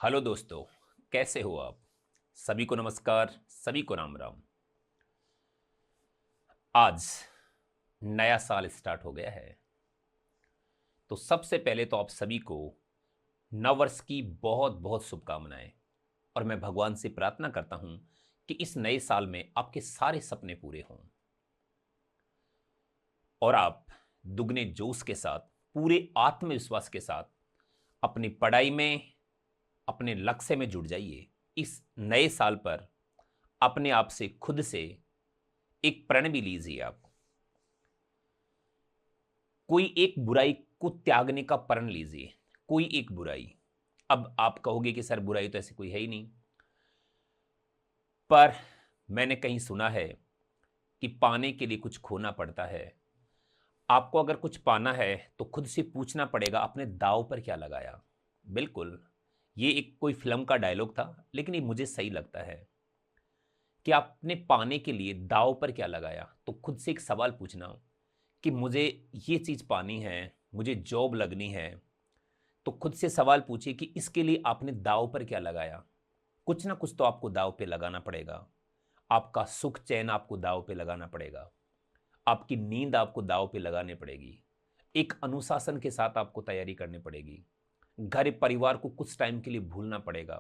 Hello दोस्तों, कैसे हो आप? सभी को नमस्कार, सभी को राम राम। आज नया साल स्टार्ट हो गया है, तो सबसे पहले तो आप सभी को नववर्ष की बहुत बहुत शुभकामनाएं। और मैं भगवान से प्रार्थना करता हूं कि इस नए साल में आपके सारे सपने पूरे हों और आप दुगने जोश के साथ, पूरे आत्मविश्वास के साथ अपनी पढ़ाई में, अपने लक्ष्य में जुट जाइए। इस नए साल पर अपने आप से, खुद से एक प्रण भी लीजिए। आप कोई एक बुराई को त्यागने का प्रण लीजिए। कोई एक बुराई। अब आप कहोगे कि सर बुराई तो ऐसी कोई है ही नहीं, पर मैंने कहीं सुना है कि पाने के लिए कुछ खोना पड़ता है। आपको अगर कुछ पाना है तो खुद से पूछना पड़ेगा आपने दांव पर क्या लगाया। बिल्कुल, ये एक कोई फिल्म का डायलॉग था, लेकिन ये मुझे सही लगता है कि आपने पाने के लिए दांव पर क्या लगाया। तो खुद से एक सवाल पूछना कि मुझे ये चीज पानी है, मुझे जॉब लगनी है, तो खुद से सवाल पूछिए कि इसके लिए आपने दांव पर क्या लगाया। कुछ ना कुछ तो आपको दांव पे लगाना पड़ेगा। आपका सुख चैन आपको दांव पे लगाना पड़ेगा। आपकी नींद आपको दांव पे लगानी पड़ेगी। एक अनुशासन के साथ आपको तैयारी करनी पड़ेगी। घर परिवार को कुछ टाइम के लिए भूलना पड़ेगा।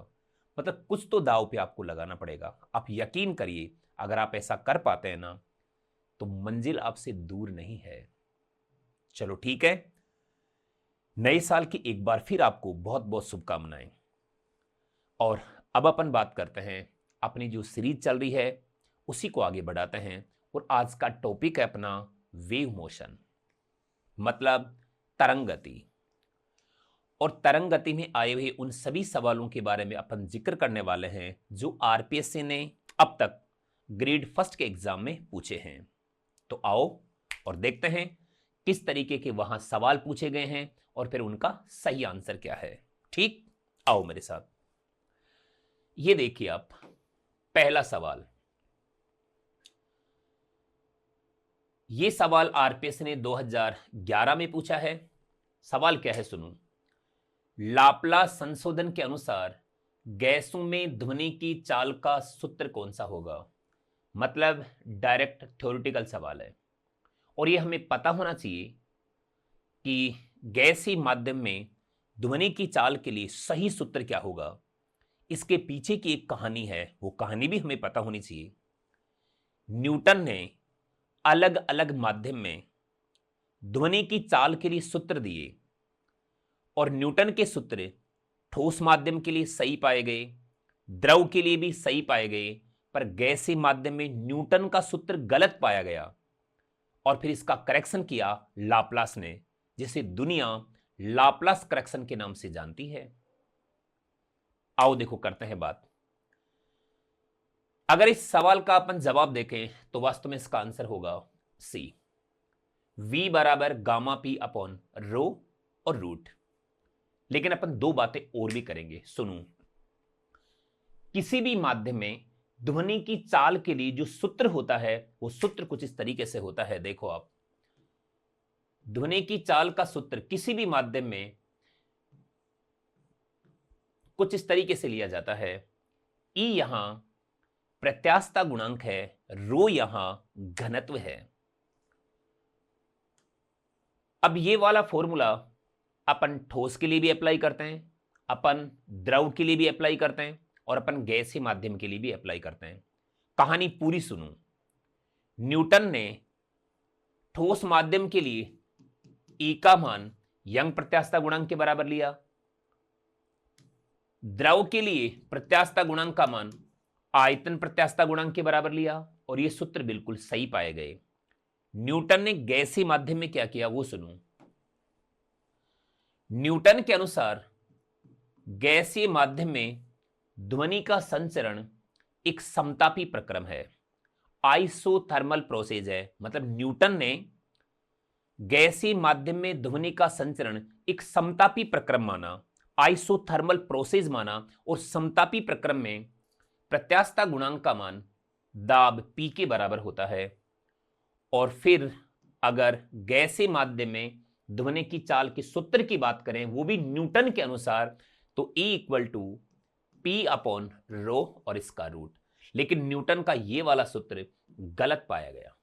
मतलब कुछ तो दांव पे आपको लगाना पड़ेगा। आप यकीन करिए, अगर आप ऐसा कर पाते हैं ना, तो मंजिल आपसे दूर नहीं है। चलो ठीक है, नए साल की एक बार फिर आपको बहुत बहुत शुभकामनाएं। और अब अपन बात करते हैं, अपनी जो सीरीज चल रही है उसी को आगे बढ़ाते हैं। और आज का टॉपिक है अपना वेव मोशन, मतलब तरंग गति। और तरंग गति में आए हुए उन सभी सवालों के बारे में अपन जिक्र करने वाले हैं जो आरपीएससी ने अब तक ग्रेड फर्स्ट के एग्जाम में पूछे हैं। तो आओ और देखते हैं किस तरीके के वहां सवाल पूछे गए हैं और फिर उनका सही आंसर क्या है। ठीक, आओ मेरे साथ। ये देखिए आप, पहला सवाल। ये सवाल आरपीएस ने 2011 में पूछा है। सवाल क्या है सुनो। लाप्लास संशोधन के अनुसार गैसों में ध्वनि की चाल का सूत्र कौन सा होगा। मतलब डायरेक्ट थ्योरेटिकल सवाल है और ये हमें पता होना चाहिए कि गैसीय माध्यम में ध्वनि की चाल के लिए सही सूत्र क्या होगा। इसके पीछे की एक कहानी है, वो कहानी भी हमें पता होनी चाहिए। न्यूटन ने अलग अलग माध्यम में ध्वनि की चाल के लिए सूत्र दिए और न्यूटन के सूत्र ठोस माध्यम के लिए सही पाए गए, द्रव के लिए भी सही पाए गए, पर गैसीय माध्यम में न्यूटन का सूत्र गलत पाया गया और फिर इसका करेक्शन किया लाप्लास ने, जिसे दुनिया लाप्लास करेक्शन के नाम से जानती है। आओ देखो करते हैं बात। अगर इस सवाल का अपन जवाब देखें तो वास्तव में इसका आंसर होगा सी, V बराबर गामा पी अपॉन रो और रूट। लेकिन अपन दो बातें और भी करेंगे, सुनो। किसी भी माध्यम में ध्वनि की चाल के लिए जो सूत्र होता है वो सूत्र कुछ इस तरीके से होता है। देखो आप, ध्वनि की चाल का सूत्र किसी भी माध्यम में कुछ इस तरीके से लिया जाता है। ई यहां प्रत्यास्थता गुणांक है, रो यहां घनत्व है। अब ये वाला फॉर्मूला अपन ठोस के लिए भी अप्लाई करते हैं, अपन द्रव के लिए भी अप्लाई करते हैं और अपन गैसीय माध्यम के लिए भी अप्लाई करते हैं। कहानी पूरी सुनो। न्यूटन ने ठोस माध्यम के लिए ई का मान यंग प्रत्यास्थता गुणांक के बराबर लिया, द्रव के लिए प्रत्यास्थता गुणांक का मान आयतन प्रत्यास्थता गुणांक के बराबर लिया और ये सूत्र बिल्कुल सही पाए गए। न्यूटन ने गैसीय माध्यम में क्या किया वो सुनो। न्यूटन के अनुसार गैसीय माध्यम में ध्वनि का संचरण एक समतापी प्रक्रम है, आइसोथर्मल प्रोसेस है। मतलब न्यूटन ने गैसीय माध्यम में ध्वनि का संचरण एक समतापी प्रक्रम माना, आइसोथर्मल प्रोसेस माना, और समतापी प्रक्रम में प्रत्यास्थता गुणांक का मान दाब P के बराबर होता है। और फिर अगर गैसीय माध्यम में ध्वनि की चाल के सूत्र की बात करें वो भी न्यूटन के अनुसार, तो E equal to P upon rho और इसका रूट। लेकिन न्यूटन का ये वाला सूत्र गलत पाया गया।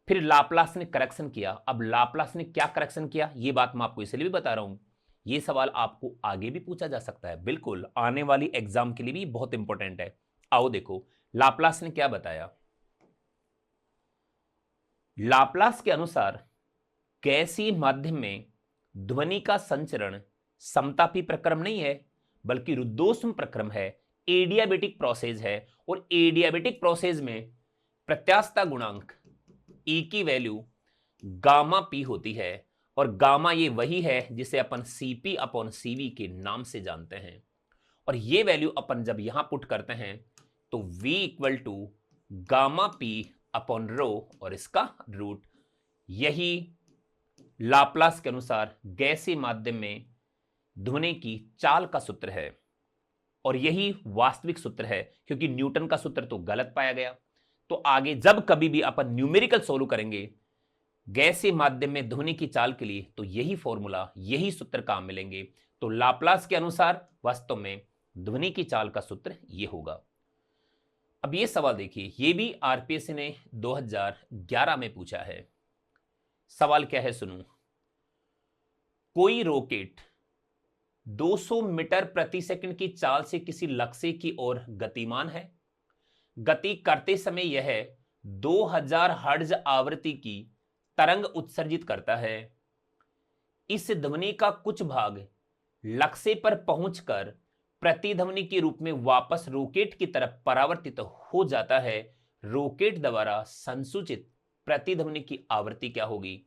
फिर लाप्लास ने करेक्शन किया। अब लाप्लास ने क्या करेक्शन किया, ये बात मैं आपको इसलिए भी बता रहा हूं, ये सवाल आपको आगे भी पूछा जा सकता है, बिल्कुल आने वाली एग्जाम के लिए भी बहुत इंपॉर्टेंट है। आओ देखो लाप्लास ने क्या बताया। लाप्लास के अनुसार गैसीय माध्यम में ध्वनि का संचरण समतापी प्रक्रम नहीं है बल्कि रुद्धोष्म प्रक्रम है, एडियाबेटिक प्रोसेस है। और एडियाबेटिक प्रोसेस में प्रत्यास्थता गुणांक ई की वैल्यू गामा पी होती है। और गामा ये वही है जिसे अपन सीपी अपॉन सीवी के नाम से जानते हैं। और ये वैल्यू अपन जब यहां पुट करते हैं तो V equal to gamma P upon rho और इसका रूट। यही लाप्लास के अनुसार गैसीय माध्यम में ध्वनि की चाल का सूत्र है और यही वास्तविक सूत्र है, क्योंकि न्यूटन का सूत्र तो गलत पाया गया। तो आगे जब कभी भी अपन न्यूमेरिकल सोल्व करेंगे गैसीय माध्यम में ध्वनि की चाल के लिए तो यही फॉर्मूला, यही सूत्र काम मिलेंगे। तो लाप्लास के अनुसार वास्तव में ध्वनि की चाल का सूत्र यह होगा। अब ये सवाल देखिए, ये भी आरपीएससी ने 2011 में पूछा है। सवाल क्या है सुनो। कोई रॉकेट 200 मीटर प्रति सेकंड की चाल से किसी लक्ष्य की ओर गतिमान है। गति करते समय यह 2000 हर्ट्ज आवृत्ति की तरंग उत्सर्जित करता है। इस ध्वनि का कुछ भाग लक्ष्य पर पहुंचकर प्रतिध्वनि के रूप में वापस रॉकेट की तरफ परावर्तित हो जाता है। रॉकेट द्वारा संसूचित प्रतिध्वनि की आवृत्ति क्या होगी।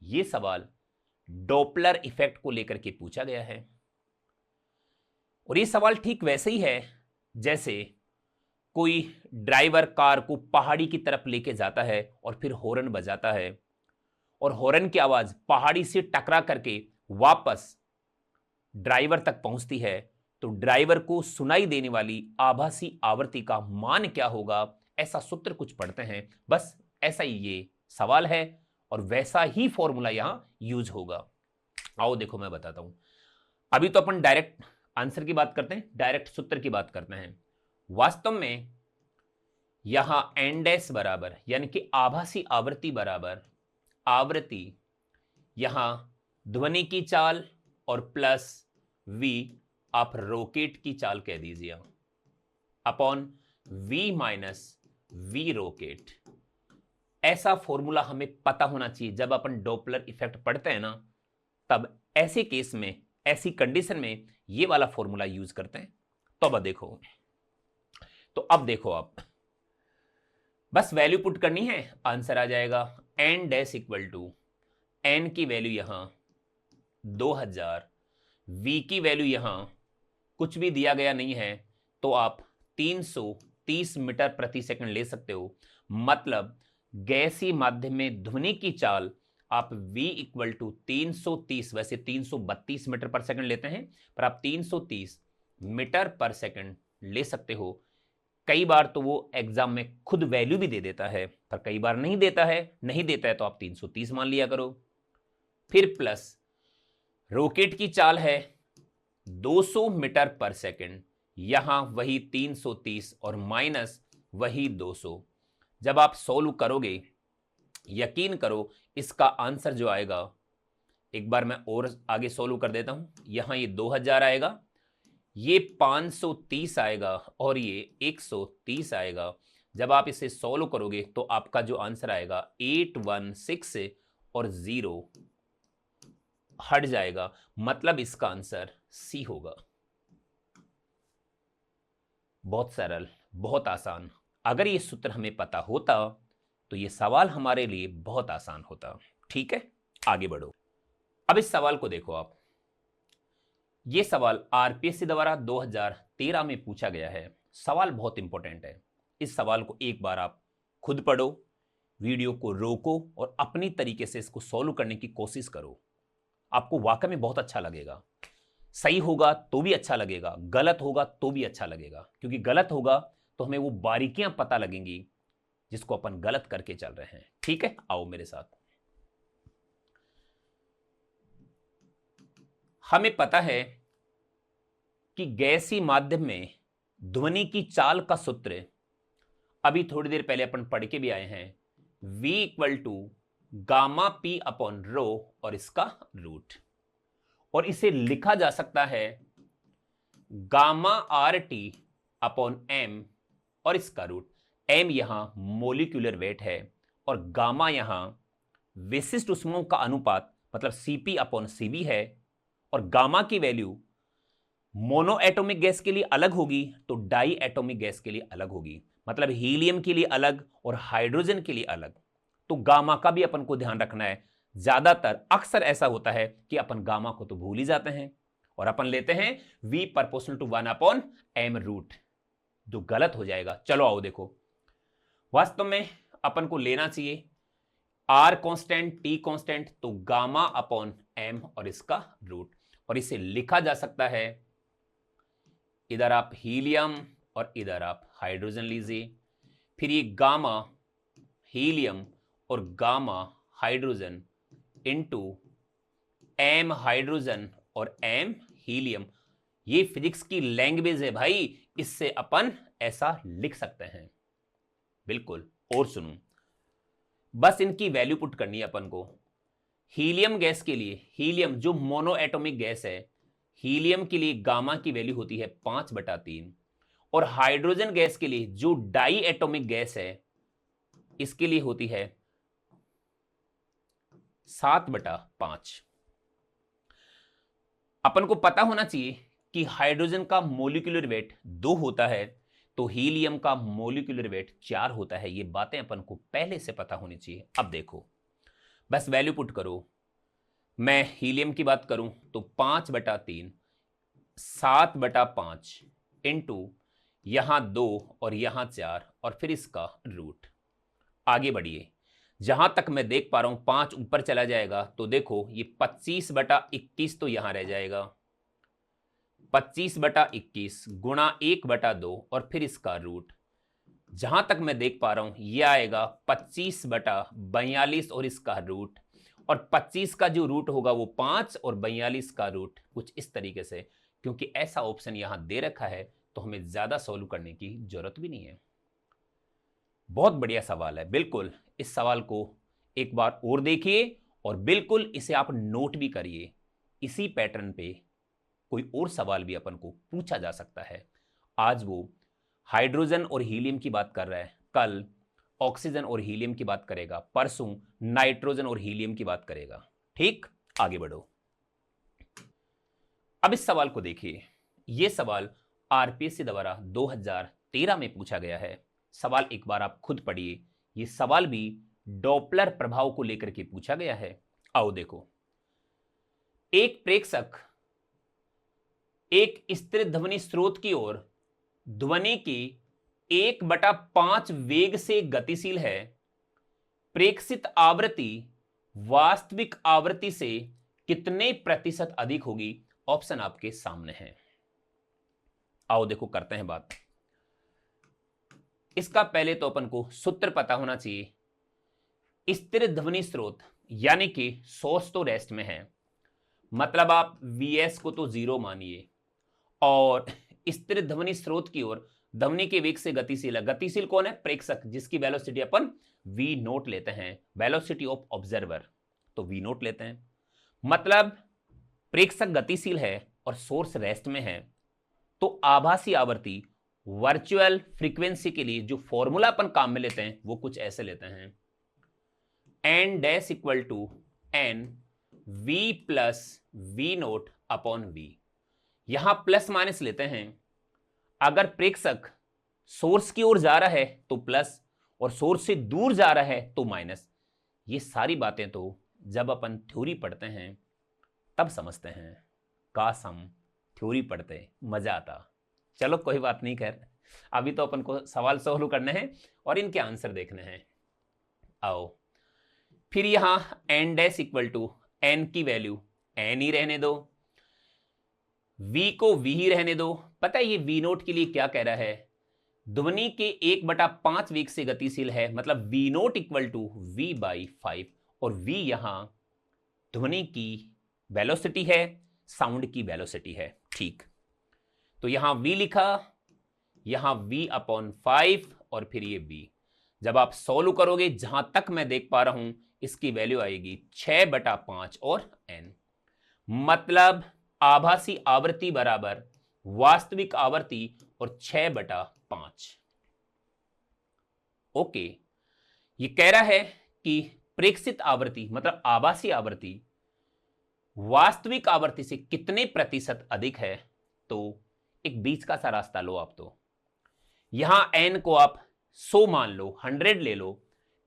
यह सवाल डॉपलर इफेक्ट को लेकर के पूछा गया है। और यह सवाल ठीक वैसे ही है जैसे कोई ड्राइवर कार को पहाड़ी की तरफ लेके जाता है और फिर हॉर्न बजाता है और हॉर्न की आवाज पहाड़ी से टकरा करके वापस ड्राइवर तक पहुंचती है। तो ड्राइवर को सुनाई देने वाली आभासी आवृत्ति का मान क्या होगा, ऐसा सूत्र कुछ पढ़ते हैं। बस ऐसा ही ये सवाल है और वैसा ही फॉर्मूला यहां यूज होगा। आओ देखो मैं बताता हूं। अभी तो अपन डायरेक्ट आंसर की बात करते हैं, डायरेक्ट सूत्र की बात करते हैं। वास्तव में यहां एन डैश बराबर यानी कि आभासी आवृत्ति बराबर आवृत्ति यहां ध्वनि की चाल और प्लस V आप रॉकेट की चाल कह दीजिए upon V minus V rocket. ऐसा फॉर्मूला हमें पता होना चाहिए। जब अपन डॉपलर इफेक्ट पढ़ते हैं ना तब ऐसे केस में, ऐसी कंडीशन में ये वाला फॉर्मूला यूज करते हैं। तो अब देखो आप बस वैल्यू पुट करनी है, आंसर आ जाएगा। N dash equal to N की वैल्यू यहां 2000, V की वैल्यू यहां कुछ भी दिया गया नहीं है तो आप 330 मीटर प्रति सेकंड ले सकते हो। मतलब गैसीय माध्यम में ध्वनि की चाल आप V इक्वल टू 330, वैसे 332 मीटर पर सेकंड लेते हैं पर आप 330 मीटर पर सेकंड ले सकते हो। कई बार तो वो एग्जाम में खुद वैल्यू भी दे देता है पर कई बार नहीं देता है तो आप 330 मान लिया करो। फिर प्लस रॉकेट की चाल है 200 मीटर पर सेकंड, यहां वही 330 और माइनस वही 200। जब आप सोल्व करोगे यकीन करो इसका आंसर जो आएगा, एक बार मैं और आगे सोल्व कर देता हूं। यहां ये 2000 आएगा, ये 530 आएगा और ये 130 आएगा। जब आप इसे सोल्व करोगे तो आपका जो आंसर आएगा 816 और 0 हट जाएगा। मतलब इसका आंसर सी होगा। बहुत सरल, बहुत आसान। अगर ये सूत्र हमें पता होता तो ये सवाल हमारे लिए बहुत आसान होता। ठीक है, आगे बढ़ो। अब इस सवाल को देखो आप। ये सवाल आरपीएससी द्वारा 2013 में पूछा गया है। सवाल बहुत इंपॉर्टेंट है। इस सवाल को एक बार आप खुद पढ़ो, वीडियो को रोको और अपनी तरीके से इसको सॉल्व करने की कोशिश करो। आपको वाकई में बहुत अच्छा लगेगा। सही होगा तो भी अच्छा लगेगा, गलत होगा तो भी अच्छा लगेगा, क्योंकि गलत होगा तो हमें वो बारीकियां पता लगेंगी जिसको अपन गलत करके चल रहे हैं। ठीक है, आओ मेरे साथ। हमें पता है कि गैसीय माध्यम में ध्वनि की चाल का सूत्र अभी थोड़ी देर पहले अपन पढ़ के भी आए हैं, v equal to gamma P upon rho और इसका रूट, और इसे लिखा जा सकता है gamma R T upon M और इसका रूट। एम यहां मोलिक्यूलर वेट है और गामा यहां विशिष्ट ऊष्माओं का अनुपात मतलब सीपी अपॉन सीबी है, और गामा की वैल्यू मोनो एटॉमिक गैस के लिए अलग होगी तो डाई एटॉमिक गैस के लिए अलग होगी, मतलब हीलियम के लिए अलग और हाइड्रोजन के लिए अलग। तो गामा का भी अपन को ध्यान रखना है। ज्यादातर अक्सर ऐसा होता है कि अपन गामा को तो भूल ही जाते हैं और अपन लेते हैं v proportional to 1 upon m root, जो गलत हो जाएगा। चलो आओ देखो, वास्तव में अपन को लेना चाहिए r कांस्टेंट t कांस्टेंट, तो गामा अपॉन m और इसका रूट, और इसे लिखा जा सकता है, इधर आप हीलियम और इधर आप हाइड्रोजन लीजिए, फिर ये गामा हीलियम और gamma hydrogen into m hydrogen और m हीलियम। ये फिजिक्स की लैंग्वेज है भाई, इससे अपन ऐसा लिख सकते हैं बिल्कुल। और सुनो, बस इनकी वैल्यू पुट करनी है अपन को। हीलियम गैस के लिए, हीलियम जो मोनो एटॉमिक गैस है, हीलियम के लिए गामा की वैल्यू होती है 5/3, और हाइड्रोजन गैस के लिए जो डाई एटॉमिक गैस है इसके लिए होती है 7/5। अपन को पता होना चाहिए कि हाइड्रोजन का मोलिकुलर वेट 2 होता है तो हीलियम का मोलिकुलर वेट 4 होता है। ये बातें अपन को पहले से पता होनी चाहिए। अब देखो, बस वैल्यू पुट करो। मैं हीलियम की बात करूं तो 5/3 7/5 इंटू यहां 2 और यहां 4 और फिर इसका रूट। आगे बढ़िए, जहां तक मैं देख पा रहा हूं 5 ऊपर चला जाएगा तो देखो ये 25/21 तो यहां रह जाएगा, 25/21 गुणा 1/2 और फिर इसका रूट। जहां तक मैं देख पा रहा हूं ये आएगा 25/42 और इसका रूट, और 25 का जो रूट होगा वो 5 और 42 का रूट कुछ इस तरीके से। क्योंकि ऐसा ऑप्शन यहां दे रखा है तो हमें ज्यादा सॉल्व करने की जरूरत भी नहीं है। बहुत बढ़िया सवाल है, बिल्कुल इस सवाल को एक बार और देखिए और बिल्कुल इसे आप नोट भी करिए। इसी पैटर्न पे कोई और सवाल भी अपन को पूछा जा सकता है। आज वो हाइड्रोजन और हीलियम की बात कर रहा है, कल ऑक्सीजन और हीलियम की बात करेगा, परसों नाइट्रोजन और हीलियम की बात करेगा। ठीक, आगे बढ़ो। अब इस सवाल को देखिए, यह सवाल आरपीएससी द्वारा 2013 में पूछा गया है। सवाल एक बार आप खुद पढ़िए। यह सवाल भी डॉपलर प्रभाव को लेकर के पूछा गया है। आओ देखो, एक प्रेक्षक एक स्थिर ध्वनि स्रोत की ओर ध्वनि की 1/5 वेग से गतिशील है। प्रेक्षित आवृत्ति वास्तविक आवृत्ति से कितने प्रतिशत अधिक होगी? ऑप्शन आपके सामने है। आओ देखो, करते हैं बात। इसका पहले तो अपन को सूत्र पता होना चाहिए। स्थिर ध्वनि स्रोत यानी कि सोर्स तो रेस्ट में है, मतलब आप Vs को तो 0 मानिए, और स्थिर ध्वनि स्रोत की ओर ध्वनि के वेग से गतिशील है। गतिशील कौन है? प्रेक्षक, जिसकी वेलोसिटी अपन v नोट लेते हैं, वेलोसिटी ऑफ ऑब्जर्वर, तो v नोट लेते हैं। मतलब प्रेक्षक गतिशील है और सोर्स रेस्ट में है, तो आभासी आवृत्ति वर्चुअल फ्रीक्वेंसी के लिए जो फॉर्मूला अपन काम में लेते हैं वो कुछ ऐसे लेते हैं, n dash equal to n v plus v naught upon v। यहां प्लस माइनस लेते हैं। अगर प्रेक्षक सोर्स की ओर जा रहा है तो प्लस, और सोर्स से दूर जा रहा है तो माइनस। ये सारी बातें तो जब अपन थ्योरी पढ़ते हैं तब समझते हैं। काश हम थ्योरी पढ़ते, मजा आता। चलो कोई बात नहीं, खैर अभी तो अपन को सवाल सॉल्व करने हैं और इनके आंसर देखने हैं। आओ फिर यहां n dash equal to n की वैल्यू n ही रहने दो, v को v ही रहने दो। पता है ये v नोट के लिए क्या कह रहा है? ध्वनि के 1/5 वेग से गतिशील है, मतलब v note equal to v/5, और v यहां ध्वनि की वेलोसिटी है, साउंड की वेलोसिटी है। ठीक, तो यहां v लिखा, यहां v अपॉन 5 और फिर ये v। जब आप सॉल्व करोगे, जहां तक मैं देख पा रहा हूं, इसकी वैल्यू आएगी 6/5 और n। मतलब आभासी आवृत्ति बराबर वास्तविक आवृत्ति और 6/5। ओके, ये कह रहा है कि प्रेक्षित आवृत्ति मतलब आभासी आवृत्ति वास्तविक आवृत्ति से कितने प्रतिशत अधिक है। तो एक बीच का सा रास्ता लो आप। तो यहां n को आप 100 मान लो, 100 ले लो,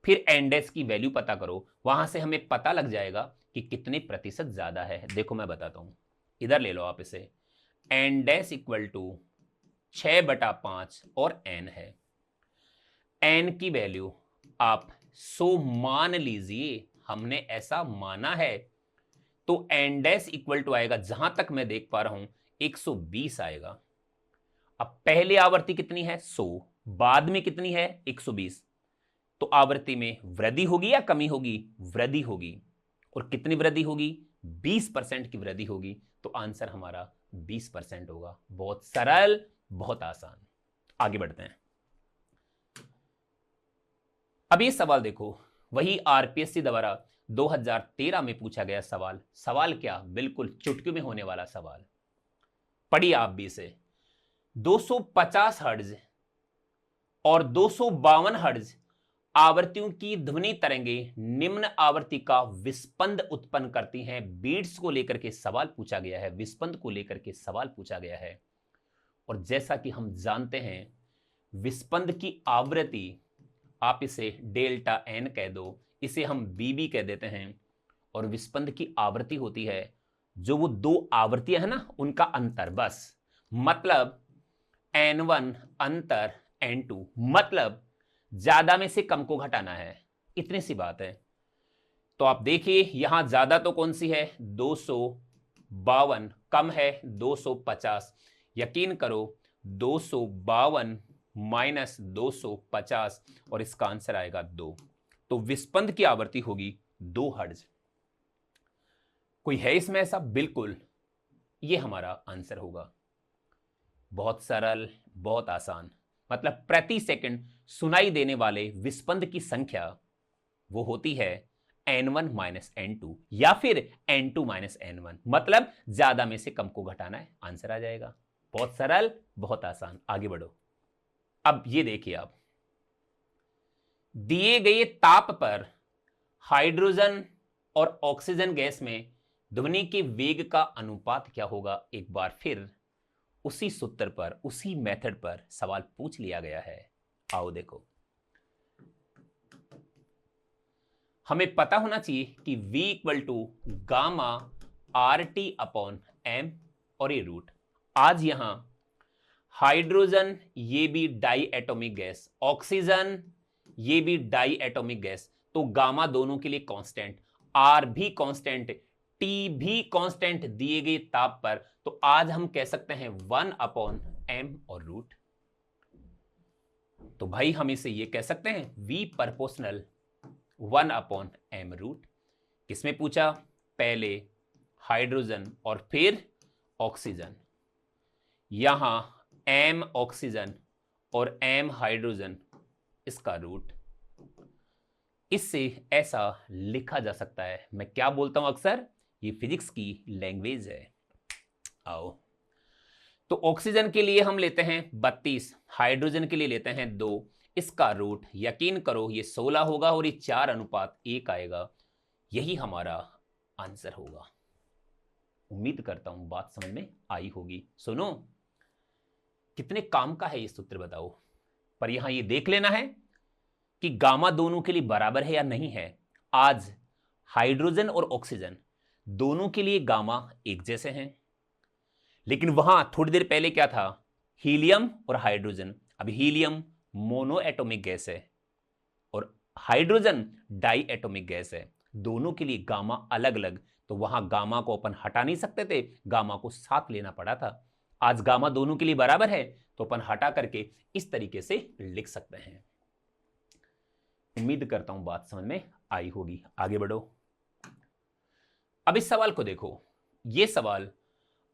फिर n डैश की वैल्यू पता करो, वहां से हमें पता लग जाएगा कि कितने प्रतिशत ज्यादा है। देखो मैं बताता हूं, इधर ले लो आप इसे। n डैश इक्वल टू 6/5 और n है। n की वैल्यू आप 100 मान लीजिए, हमने ऐसा माना है। तो n डैश इक्वल टू आएगा, जहां तक मैं देख पा रहा हूं, 120 आएगा। अब पहले आवृत्ति कितनी है 100, बाद में कितनी है 120। तो आवृत्ति में वृद्धि होगी या कमी होगी? वृद्धि होगी। और कितनी वृद्धि होगी? 20% की वृद्धि होगी। तो आंसर हमारा 20% होगा। बहुत सरल, बहुत आसान। आगे बढ़ते हैं। अब ये सवाल देखो, वही आरपीएससी द्वारा 2013 में पूछा गया सवाल। सवाल क्या? बिल्कुल चुटकी में होने वाला सवाल। पढ़िए आप भी इसे। 250 हर्ट्ज और 252 हर्ट्ज आवृत्तियों की ध्वनि तरंगें निम्न आवृत्ति का विस्पंद उत्पन्न करती हैं। बीट्स को लेकर के सवाल पूछा गया है, विस्पंद को लेकर के सवाल पूछा गया है। और जैसा कि हम जानते हैं, विस्पंद की आवृत्ति, आप इसे डेल्टा एन कह दो, इसे हम बीबी कह देते हैं। और विस्पंद की आवृत्ति होती है जो वो दो आवृत्तियां है ना, उनका अंतर, बस। मतलब n1 अंतर n2, मतलब ज्यादा में से कम को घटाना है, इतनी सी बात है। तो आप देखिए यहां ज्यादा तो कौन सी है? 252, कम है 250। यकीन करो 252 माइनस 250 और इसका आंसर आएगा 2। तो विस्पंद की आवृत्ति होगी 2 हर्ट्ज। कोई है इसमें ऐसा? बिल्कुल, ये हमारा आंसर होगा। बहुत सरल, बहुत आसान। मतलब प्रति सेकंड सुनाई देने वाले विस्पंद की संख्या वो होती है n1 माइनस n2 या फिर n2 माइनस n1। मतलब ज्यादा में से कम को घटाना है, आंसर आ जाएगा। बहुत सरल, बहुत आसान। आगे बढ़ो। अब ये देखिए आप, दिए गए ताप पर हाइड्रोजन और ऑक्सीजन गैस में ध्वनि के वेग का अनुपात क्या होगा? एक बार फिर उसी सूत्र पर, उसी मेथड पर सवाल पूछ लिया गया है। आओ देखो, हमें पता होना चाहिए कि v equal to gamma R T upon M, और ये रूट। आज यहां हाइड्रोजन ये भी डाई एटॉमिक गैस, ऑक्सीजन ये भी डाई एटॉमिक गैस, तो गामा दोनों के लिए कांस्टेंट, आर भी कांस्टेंट, टी भी कांस्टेंट दिए गए ताप पर। तो आज हम कह सकते हैं 1 अपॉन एम और रूट। तो भाई हम इसे ये कह सकते हैं v proportional 1 upon M root. किसमें पूछा? पहले हाइड्रोजन और फिर ऑक्सीजन। यहां m ऑक्सीजन और m हाइड्रोजन, इसका रूट। इससे ऐसा लिखा जा सकता है, मैं क्या बोलता हूं अक्सर, ये फिजिक्स की लैंग्वेज है। आओ, तो ऑक्सीजन के लिए हम लेते हैं 32, हाइड्रोजन के लिए लेते हैं 2, इसका रूट। यकीन करो ये 16 होगा और ये 4:1 आएगा। यही हमारा आंसर होगा। उम्मीद करता हूं बात समझ में आई होगी। सुनो, कितने काम का है ये सूत्र बताओ। पर यहां ये देख लेना है कि गामा दोनों के लिए बराबर है या नहीं है। आज हाइड्रोजन और ऑक्सीजन दोनों के लिए गामा एक जैसे हैं, लेकिन वहां थोड़ी देर पहले क्या था? हीलियम और हाइड्रोजन। अब हीलियम मोनो एटॉमिक गैस है और हाइड्रोजन डाई एटॉमिक गैस है, दोनों के लिए गामा अलग अलग। तो वहां गामा को अपन हटा नहीं सकते थे, गामा को साथ लेना पड़ा था। आज गामा दोनों के लिए बराबर है, तो अपन हटा करके इस तरीके से लिख सकते हैं। उम्मीद करता हूं बात समझ में आई होगी। आगे बढ़ो। अब इस सवाल को देखो। यह सवाल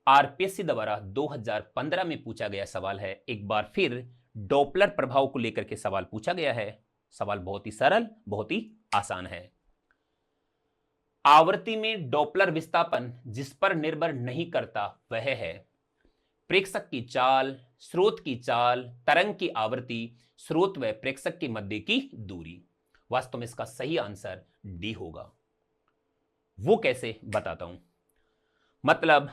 आरपीएससी द्वारा 2015 में पूछा गया सवाल है। एक बार फिर डॉपलर प्रभाव को लेकर के सवाल पूछा गया है। सवाल बहुत ही सरल, बहुत ही आसान है। आवृत्ति में डॉपलर विस्थापन जिस पर निर्भर नहीं करता वह है प्रेक्षक की चाल, स्रोत की चाल, तरंग की आवृत्ति, स्रोत व प्रेक्षक के मध्य की दूरी। वास्तव में इसका सही आंसर डी होगा। वो कैसे, बताता हूं। मतलब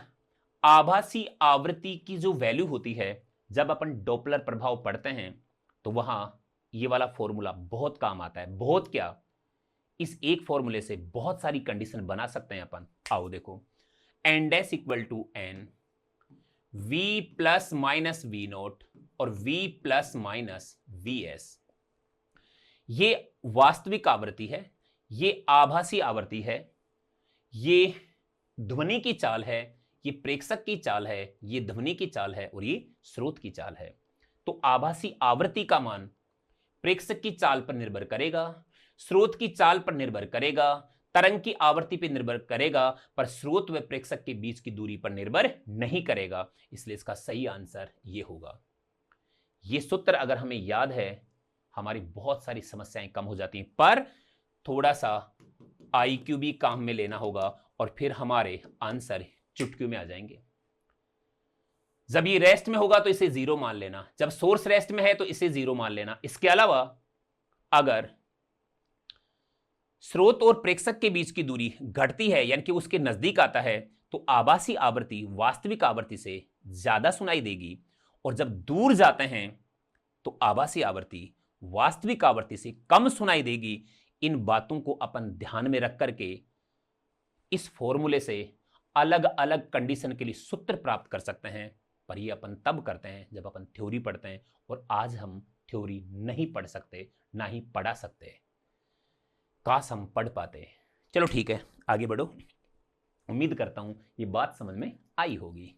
आभासी आवृत्ति की जो वैल्यू होती है, जब अपन डॉपलर प्रभाव पढ़ते हैं तो वहां ये वाला फॉर्मूला बहुत काम आता है। बहुत क्या, इस एक फॉर्मूले से बहुत सारी कंडीशन बना सकते हैं अपन। आओ देखो, n dash equal to N v plus minus v not और v plus minus we s. ये वास्तविक आवृत्ति है, ये आभासी आवृत्ति है, ये ध्वनि की चाल है, ये प्रेक्षक की चाल है, ये ध्वनि की चाल है और ये स्रोत की चाल है। तो आभासी आवृत्ति का मान प्रेक्षक की चाल पर निर्भर करेगा, स्रोत की चाल पर निर्भर करेगा, तरंग की आवृत्ति पर निर्भर करेगा, पर स्रोत व प्रेक्षक के बीच की दूरी पर निर्भर नहीं करेगा। इसलिए इसका सही आंसर ये होगा। ये सूत्र अगर हमें याद है, हमारी बहुत सारी समस्याएं कम हो जाती हैं, पर थोड़ा सा आईक्यू भी काम में लेना होगा और फिर हमारे आंसर चुटकियों में आ जाएंगे। जब ये रेस्ट में होगा तो इसे 0 मान लेना, जब सोर्स रेस्ट में है तो इसे 0 मान लेना। इसके अलावा अगर स्रोत और प्रेक्षक के बीच की दूरी घटती है, यानी कि उसके नजदीक आता है, तो आभासी आवृत्ति वास्तविक आवृत्ति से ज्यादा सुनाई देगी, और जब दूर जाते हैं तो आभासी आवृत्ति वास्तविक आवृत्ति से कम सुनाई देगी। इन बातों को अपन ध्यान में रख करके इस फॉर्मूले से अलग अलग कंडीशन के लिए सूत्र प्राप्त कर सकते हैं। पर ये अपन तब करते हैं जब अपन थ्योरी पढ़ते हैं, और आज हम थ्योरी नहीं पढ़ सकते, ना ही पढ़ा सकते। काश हम पढ़ पाते। चलो ठीक है, आगे बढ़ो। उम्मीद करता हूं ये बात समझ में आई होगी।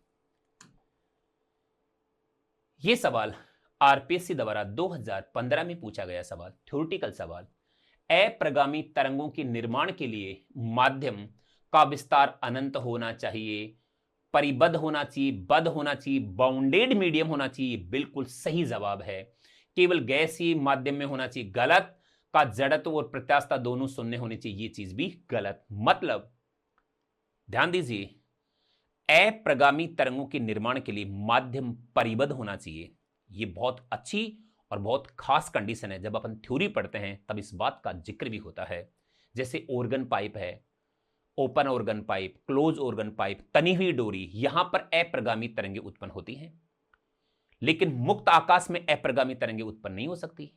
ये सवाल आरपीएससी द्वारा 2015 में पूछा गया सवाल, थ्योरेटिकल सवाल। अप्रगामी तरंगों के निर्माण के लिए माध्यम का विस्तार अनंत होना चाहिए, परिबद्ध होना चाहिए, बद्ध होना चाहिए, बाउंडेड मीडियम होना चाहिए। बिल्कुल सही जवाब है। केवल गैसीय माध्यम में होना चाहिए, गलत। का जड़त्व और प्रत्यास्थता दोनों शून्य होने चाहिए, ये चीज भी गलत। मतलब ध्यान दीजिए, अप्रगामी तरंगों के निर्माण के लिए माध्यम परिबद्ध होना चाहिए। ये बहुत अच्छी और बहुत खास कंडीशन है। जब अपन थ्योरी पढ़ते हैं तब इस बात का जिक्र भी होता है। जैसे ऑर्गन पाइप है, open organ pipe, close organ pipe, तनी हुई डोरी, यहां पर अप्रगामी तरंगें उत्पन्न होती हैं। लेकिन मुक्त आकाश में अप्रगामी तरंगें उत्पन्न नहीं हो सकती।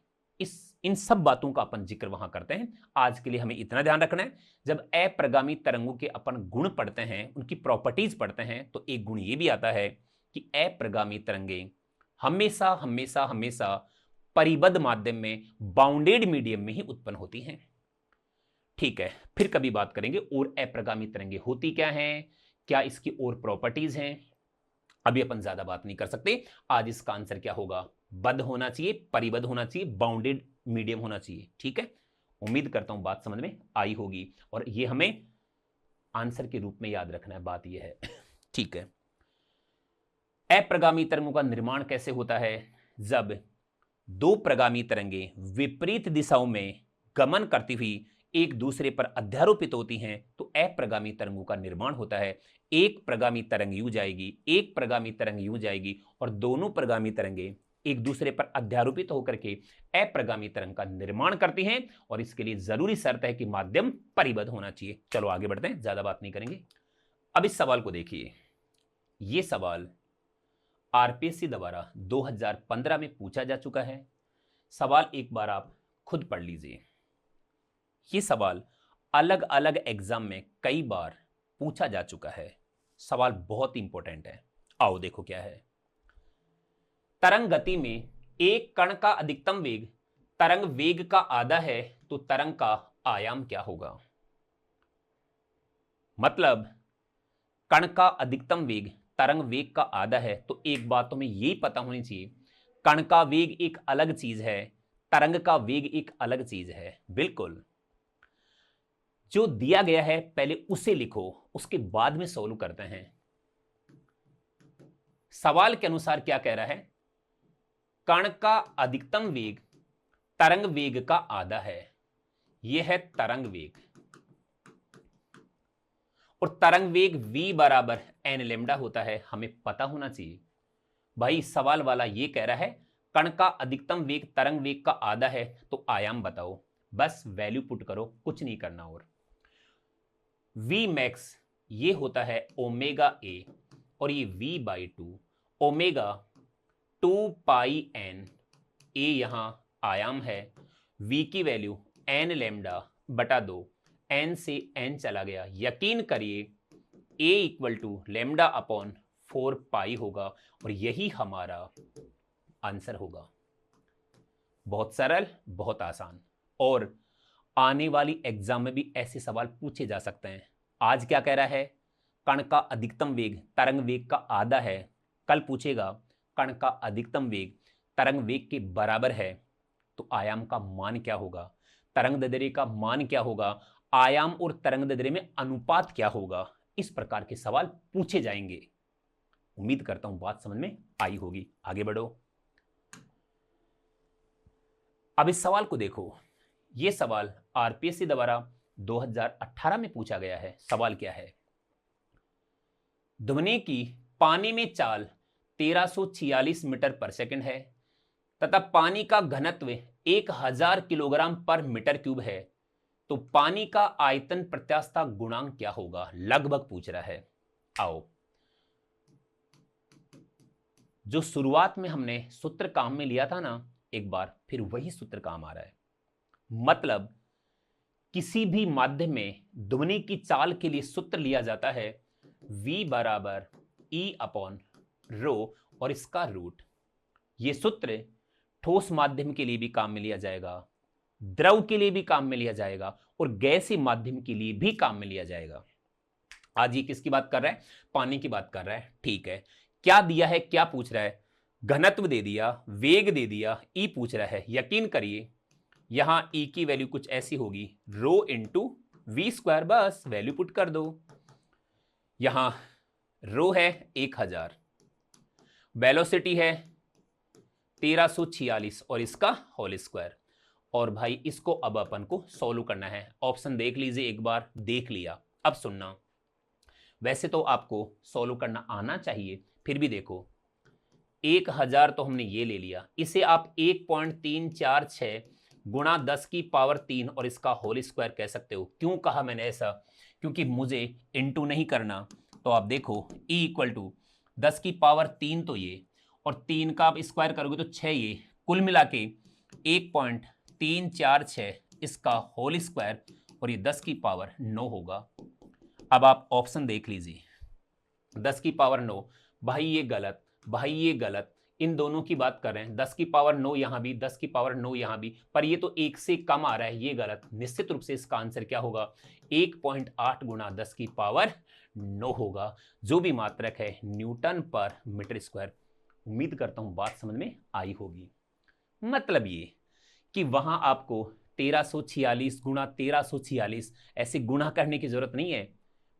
इन सब बातों का अपन जिक्र वहां करते हैं। आज के लिए हमें इतना ध्यान रखना है, जब अप्रगामी तरंगों के अपन गुण पढ़ते हैं, उनकी प्रॉपर्टीज पढ़ते हैं, तो एक गुण ये भी आता है कि अप्रगामी तरंगें हमेशा हमेशा हमेशा परिबद्ध माध्यम में, बाउंडेड मीडियम में ही उत्पन्न होती हैं। ठीक है, फिर कभी बात करेंगे और अप्रगामी तरंगें होती क्या हैं, क्या इसकी और प्रॉपर्टीज हैं। अभी अपन ज्यादा बात नहीं कर सकते। आज इसका आंसर क्या होगा, बद्ध होना चाहिए, परिबद्ध होना चाहिए, बाउंडेड मीडियम होना चाहिए। ठीक है, उम्मीद करता हूं बात समझ में आई होगी, और ये हमें आंसर के रूप में याद रखना है। बात यह है। ठीक है, अप्रगामी तरंगों का निर्माण कैसे होता है, जब दो प्रगामी तरंगें विपरीत दिशाओं में गमन करती हुई एक दूसरे पर अध्यारोपित होती हैं, तो अप्रगामी तरंगों का निर्माण होता है। एक प्रगामी तरंग यूं जाएगी, एक प्रगामी तरंग यूं जाएगी, और दोनों प्रगामी तरंगें एक दूसरे पर अध्यारोपित होकर के अप्रगामी तरंग का निर्माण करती हैं। और इसके लिए जरूरी शर्त है कि माध्यम परिबद्ध होना चाहिए। चलो आगे बढ़ते हैं, ज्यादा बात नहीं करेंगे। अब इस सवाल को देखिए। यह सवाल आरपीएससी द्वारा 2015 में पूछा जा चुका है। सवाल एक बार आप खुद पढ़ लीजिए। यह सवाल अलग अलग एग्जाम में कई बार पूछा जा चुका है। सवाल बहुत इंपॉर्टेंट है। आओ देखो क्या है। तरंग गति में एक कण का अधिकतम वेग तरंग वेग का आधा है, तो तरंग का आयाम क्या होगा। मतलब कण का अधिकतम वेग तरंग वेग का आधा है, तो एक बात हमें यही पता होनी चाहिए, कण का वेग एक अलग चीज है, तरंग का वेग एक अलग चीज है। बिल्कुल, जो दिया गया है पहले उसे लिखो, उसके बाद में सॉल्व करते हैं। सवाल के अनुसार क्या कह रहा है, कण का अधिकतम वेग तरंग वेग का आधा है। यह है तरंग वेग, और तरंग वेग v बराबर एन लेमडा होता है, हमें पता होना चाहिए। भाई सवाल वाला ये कह रहा है कण का अधिकतम वेग तरंग वेग का आधा है, तो आयाम बताओ। बस वैल्यू पुट करो, कुछ नहीं करना। और v मैक्स ये होता है ओमेगा ए, और ये v/2 ओमेगा 2 पाई एन। ए यहां आयाम है, v की वैल्यू एन लेमडा बटा 2, एन से एन चला गया। यकीन करिए a equal to lambda upon 4 pi होगा, और यही हमारा आंसर होगा। बहुत सरल, बहुत आसान, और आने वाली एग्जाम में भी ऐसे सवाल पूछे जा सकते हैं। आज क्या कह रहा है, कण का अधिकतम वेग तरंग वेग का आधा है। कल पूछेगा कण का अधिकतम वेग तरंग वेग के बराबर है, तो आयाम का मान क्या होगा, तरंग दैर्ध्य का मान क्या होगा, आयाम और तरंग दैर्ध्य में अनुपात क्या होगा। इस प्रकार के सवाल पूछे जाएंगे। उम्मीद करता हूं बात समझ में आई होगी। आगे बढ़ो। अब इस सवाल को देखो, यह सवाल आरपीएससी द्वारा 2018 में पूछा गया है। सवाल क्या है, ध्वनि की पानी में चाल 1346 मीटर पर सेकंड है तथा पानी का घनत्व 1000 किलोग्राम पर मीटर क्यूब है, तो पानी का आयतन प्रत्यास्थता गुणांक क्या होगा, लगभग पूछ रहा है। आओ, जो शुरुआत में हमने सूत्र काम में लिया था ना, एक बार फिर वही सूत्र काम आ रहा है। मतलब किसी भी माध्यम में ध्वनि की चाल के लिए सूत्र लिया जाता है v बराबर E अपॉन रो और इसका रूट। यह सूत्र ठोस माध्यम के लिए भी काम में लिया जाएगा, द्रव के लिए भी काम में लिया जाएगा, और गैसीय माध्यम के लिए भी काम में लिया जाएगा। आज ये किसकी बात कर रहा है, पानी की बात कर रहा है। ठीक है, क्या दिया है, क्या पूछ रहा है, घनत्व दे दिया, वेग दे दिया, ई पूछ रहा है। यकीन करिए यहां ई की वैल्यू कुछ ऐसी होगी, रो इंटू वी स्क्वायर, बस वैल्यू पुट कर दो। यहां रो है 1000, वेलोसिटी है 1346 और इसका होल स्क्वायर। और भाई इसको अब अपन को सॉल्व करना है। ऑप्शन देख लीजिए, एक बार देख लिया, अब सुनना। वैसे तो आपको सॉल्व करना आना चाहिए, फिर भी देखो 1000 तो हमने ये ले लिया, इसे आप 1.346 गुणा 10 की पावर 3 और इसका होल स्क्वायर कह सकते हो। क्यों कहा मैंने ऐसा, क्योंकि मुझे इंटू नहीं करना। तो आप देखो E इक्वल टू 10 की पावर 3 तो ये, और 3 का आप स्क्वायर करोगे तो 6, ये कुल मिला के 1.346 इसका होल स्क्वायर, और ये 10 की पावर 9 होगा। अब आप ऑप्शन देख लीजिए, 10 की पावर 9, भाई ये गलत, भाई ये गलत, इन दोनों की बात कर रहे हैं। 10 की पावर 9 यहां भी, 10 की पावर 9 यहां भी, पर ये तो 1 से कम आ रहा है, ये गलत। निश्चित रूप से इसका आंसर क्या होगा, 1.8 गुणा 10 की पावर 9 होगा, जो भी मात्रक है न्यूटन पर मीटर स्क्वायर। उम्मीद करता हूं बात समझ में आई होगी। मतलब ये कि वहां आपको 1346 गुणा 1346 ऐसे गुणा करने की जरूरत नहीं है।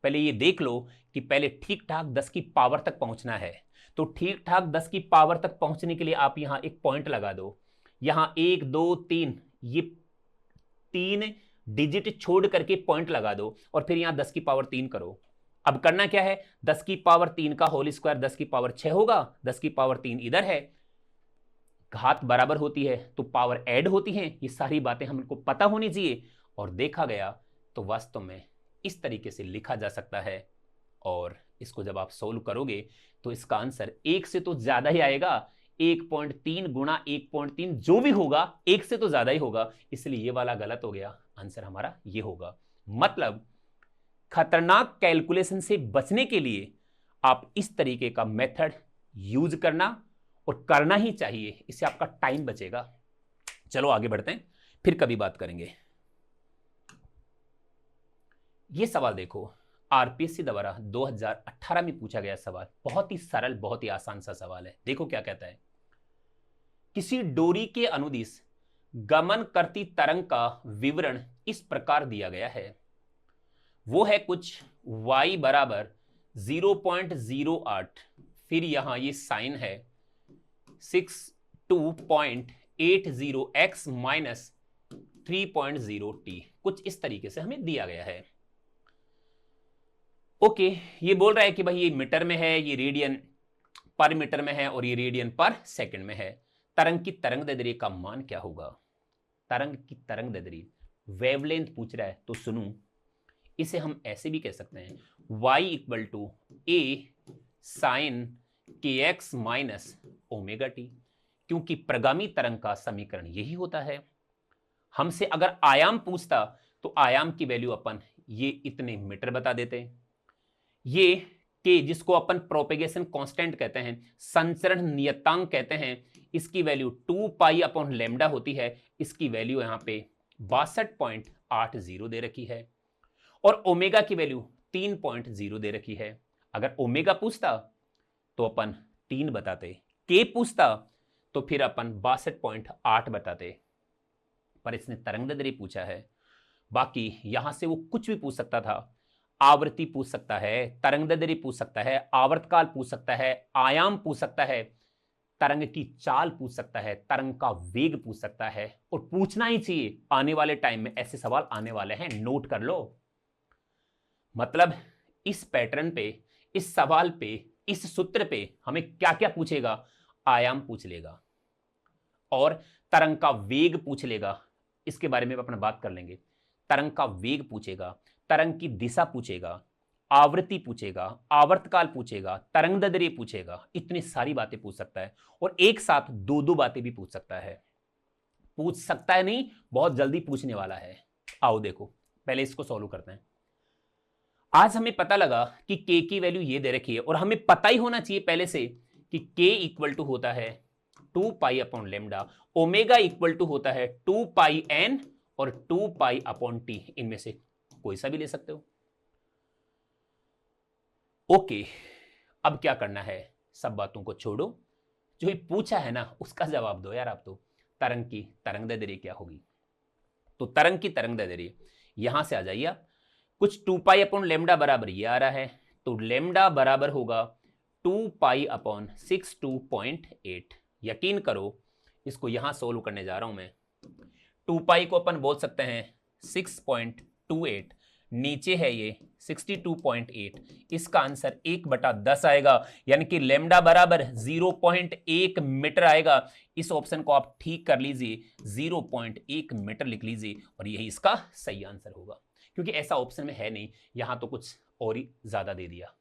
पहले ये देख लो कि पहले ठीक ठाक 10 की पावर तक पहुंचना है। तो ठीक ठाक 10 की पावर तक पहुंचने के लिए आप यहां एक पॉइंट लगा दो। यहां 1 2 3, ये 3 डिजिट छोड़ करके पॉइंट लगा दो, और फिर यहां 10 की पावर 3 करो। अब करना क्या है, 10 की पावर 3 का होल स्क्वायर 10 की पावर 6 होगा। 10 की पावर 3 इधर है, घात बराबर होती है तो पावर ऐड होती है। ये सारी बातें हमको पता होनी चाहिए। और देखा गया तो वास्तव में इस तरीके से लिखा जा सकता है, और इसको जब आप सोल्व करोगे तो इसका आंसर 1 से तो ज्यादा ही आएगा। 1.3 गुणा 1.3 जो भी होगा 1 से तो ज्यादा ही होगा, इसलिए ये वाला गलत हो गया। आंसर हमारा ये होगा। मतलब खतरनाक कैलकुलेशन से बचने के लिए आप इस तरीके का मेथड यूज करना, और करना ही चाहिए, इससे आपका टाइम बचेगा। चलो आगे बढ़ते हैं, फिर कभी बात करेंगे। यह सवाल देखो, आरपीएससी द्वारा 2018 में पूछा गया सवाल, बहुत ही सरल, बहुत ही आसान सा सवाल है। देखो क्या कहता है, किसी डोरी के अनुदिश गमन करती तरंग का विवरण इस प्रकार दिया गया है। वो है कुछ y बराबर 0.08 फिर यहां ये साइन है 62.80x माइनस 3.0t, कुछ इस तरीके से हमें दिया गया है। ओके, ये बोल रहा है कि भाई ये मीटर में है, ये रेडियन पर मीटर में है और ये रेडियन पर सेकंड में है। तरंग की तरंगदैर्ध्य का मान क्या होगा? तरंग की तरंगदैर्ध्य वेवलेंथ पूछ रहा है, तो सुनो, इसे हम ऐसे भी कह सकते हैं y equal to A sine के एक्स माइनस ओमेगा टी, क्योंकि प्रगामी तरंग का समीकरण यही होता है। हमसे अगर आयाम पूछता तो आयाम की वैल्यू अपन ये इतने मीटर बता देते। ये के जिसको अपन प्रोपेगेशन कांस्टेंट कहते हैं, संचरण नियतांक कहते हैं, इसकी वैल्यू 2 पाई अपॉन लैम्डा होती है। इसकी वैल्यू यहां पे 62.80 दे रखी है और ओमेगा की वैल्यू 3.0 दे रखी है। अगर ओमेगा पूछता तो अपन 3 बताते, के पूछता तो फिर अपन 62.8 बताते, पर इसने तरंगदैर्ध्य पूछा है। बाकी यहां से वो कुछ भी पूछ सकता था, आवृत्ति पूछ सकता है, तरंगदैर्ध्य पूछ सकता है, आवर्तकाल पूछ सकता है, आयाम पूछ सकता है, तरंग की चाल पूछ सकता है, तरंग का वेग पूछ सकता है, और पूछना ही चाहिए। आने वाले टाइम में ऐसे सवाल आने वाले हैं, नोट कर लो। मतलब इस पैटर्न पे, इस सवाल पे, इस सूत्र पे हमें क्या क्या पूछेगा? आयाम पूछ लेगा और तरंग का वेग पूछ लेगा, इसके बारे में अपन बात कर लेंगे। तरंग का वेग पूछेगा, तरंग की दिशा पूछेगा, आवृत्ति पूछेगा, आवर्तकाल पूछेगा, तरंगदैर्ध्य पूछेगा, इतनी सारी बातें पूछ सकता है। और एक साथ दो दो बातें भी पूछ सकता है। पूछ सकता है नहीं, बहुत जल्दी पूछने वाला है। आओ देखो, पहले इसको सॉल्व करते हैं। आज हमें पता लगा कि k की वैल्यू ये दे रखी है, और हमें पता ही होना चाहिए पहले से कि k इक्वल टू होता है 2 pi upon lambda, omega equal to होता है 2 पाई एन और 2 पाई अपॉन टी, इनमें से कोई सा भी ले सकते हो। ओके, अब क्या करना है? सब बातों को छोड़ो, जो ही पूछा है ना उसका जवाब दो यार। आप तो तरंग की तरंगदैर्ध्य क्या होगी? तो तरंग की तरंगदैर्ध्य यहां से आ जाइए आप, कुछ 2 पाई अपॉन लेमडा बराबर ये आ रहा है, तो लेमडा बराबर होगा 2 पाई अपॉन 62.8। यकीन करो, इसको यहां सोल्व करने जा रहा हूं मैं। 2 पाई को अपन बोल सकते हैं 6.28, नीचे है ये 62.8, इसका आंसर 1/10 आएगा, यानी कि लेमडा बराबर 0.1 मीटर आएगा। इस ऑप्शन को आप ठीक कर लीजिए, 0.1 मीटर लिख लीजिए और यही इसका सही आंसर होगा, क्योंकि ऐसा ऑप्शन में है नहीं, यहां तो कुछ और ही ज्यादा दे दिया।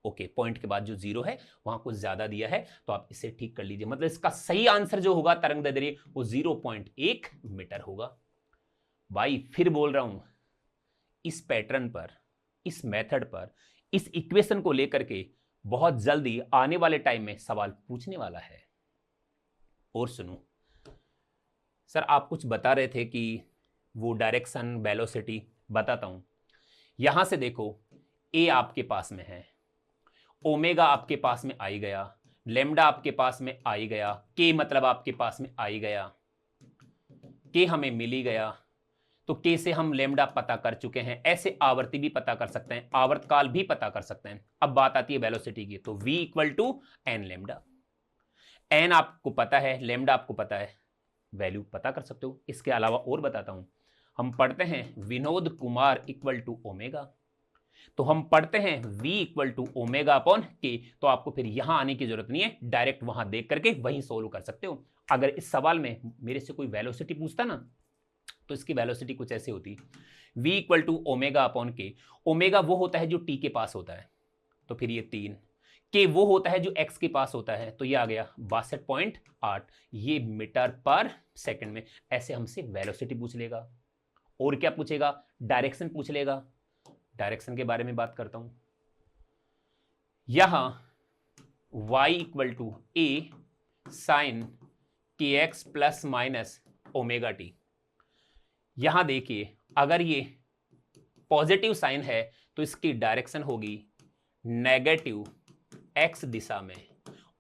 ओके, पॉइंट के बाद जो 0 है वहां कुछ ज्यादा दिया है, तो आप इसे ठीक कर लीजिए। मतलब इसका सही आंसर जो होगा तरंगदैर्ध्य वो 0.1 मीटर होगा। भाई फिर बोल रहा हूं, इस पैटर्न पर, इस मेथड पर, इस इक्वेशन को लेकर के बहुत जल्दी आने वाले टाइम में सवाल पूछने वाला है। और सुनो सर, आप कुछ बता रहे थे कि वो डायरेक्शन वेलोसिटी, बताता हूं। यहां से देखो, ए आपके पास में है, ओमेगा आपके पास में आई गया, लेमडा आपके पास में आई गया, के मतलब आपके पास में आई गया, के हमें मिल ही गया, तो के से हम लेमडा पता कर चुके हैं। ऐसे आवर्ती भी पता कर सकते हैं, आवर्तकाल भी पता कर सकते हैं। अब बात आती है वेलोसिटी की, तो v equal to N lambda. N आपको पता है, लेमडा आपको पता है, वैल्यू पता कर सकते हो। इसके अलावा और बताता हूं, हम पढ़ते हैं Vinod Kumar equal to omega, तो हम पढ़ते हैं v equal to omega upon K, तो आपको फिर यहां आने की जरूरत नहीं है, डायरेक्ट वहां देख करके वहीं सोल्व कर सकते हो। अगर इस सवाल में मेरे से कोई वेलोसिटी पूछता ना, तो इसकी वेलोसिटी कुछ ऐसे होती, v equal to omega upon K. Omega वो होता है जो t के पास होता है, तो फिर ये 3, के वो होता है जो x के पास होता है, तो ये आ गया 62.8, ये मीटर पर सेकंड में। ऐसे हमसे वेलोसिटी पूछ लेगा, और क्या पूछेगा? डायरेक्शन पूछ लेगा। डायरेक्शन के बारे में बात करता हूं। यहां y equal to A sine के x plus minus omega t. यहां देखिए, अगर ये पॉजिटिव साइन है तो इसकी डायरेक्शन होगी नेगेटिव x दिशा में,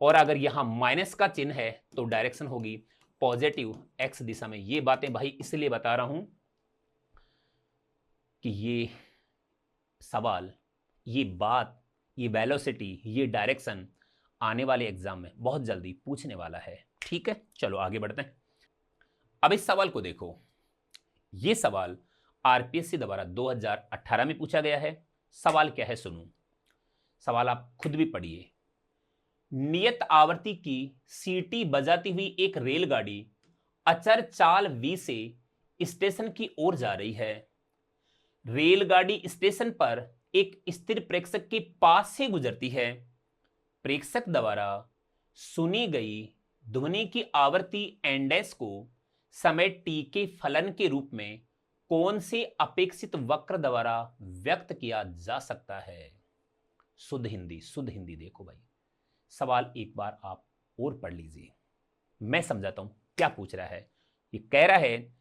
और अगर यहां माइनस का चिन्ह है तो डायरेक्शन होगी पॉजिटिव x दिशा में। ये बातें भाई इसलिए बता रहा हूं कि ये सवाल, ये बात, ये वेलोसिटी, ये डायरेक्शन आने वाले एग्जाम में बहुत जल्दी पूछने वाला है। ठीक है, चलो आगे बढ़ते हैं। अब इस सवाल को देखो, यह सवाल आरपीएससी द्वारा 2018 में पूछा गया है। सवाल क्या है सुनो, सवाल आप खुद भी पढ़िए। नियत आवर्ती की सीटी बजाती हुई एक रेलगाड़ी अचर चाल v से स्टेशन की ओर जा रही है। रेलगाड़ी स्टेशन पर एक स्थिर प्रेक्षक के पास से गुजरती है। प्रेक्षक द्वारा सुनी गई ध्वनि की आवर्ती एंडेस को समय t के फलन के रूप में कौन से अपेक्षित वक्र द्वारा व्यक्त किया जा सकता है? शुद्ध हिंदी देखो भाई, सवाल एक बार आप और पढ़ लीजिए, मैं समझाता हूं क्या पूछ रहा है। ये कह रहा है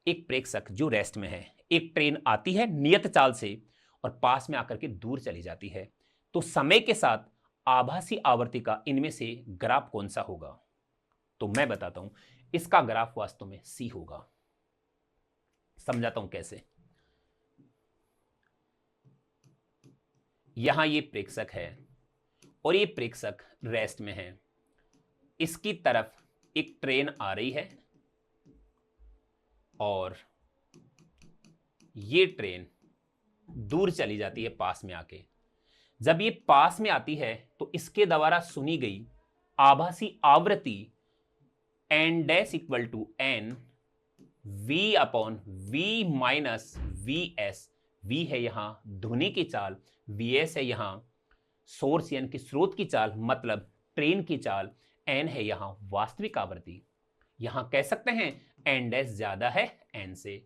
एक प्रेक्षक जो रेस्ट में है, एक ट्रेन आती है नियत चाल से और पास में आकर के दूर चली जाती है, तो समय के साथ आभासी आवर्ती का इनमें से ग्राफ कौन सा होगा? तो मैं बताता हूं, इसका ग्राफ वास्तव में सी होगा। समझाता हूं कैसे। यहां ये प्रेक्षक है और ये प्रेक्षक रेस्ट में है। इसकी तरफ एक ट्रेन आ रही है और ये ट्रेन दूर चली जाती है पास में आके। जब ये पास में आती है तो इसके द्वारा सुनी गई आभासी आवृत्ति N dash equal to N V upon V minus we S. V है यहां ध्वनि की चाल, वी एस है यहां सोर्स यानी कि स्रोत की चाल, मतलब ट्रेन की चाल, एन है यहां वास्तविक आवृत्ति। यहां कह सकते हैं एन डैश ज्यादा है एन से।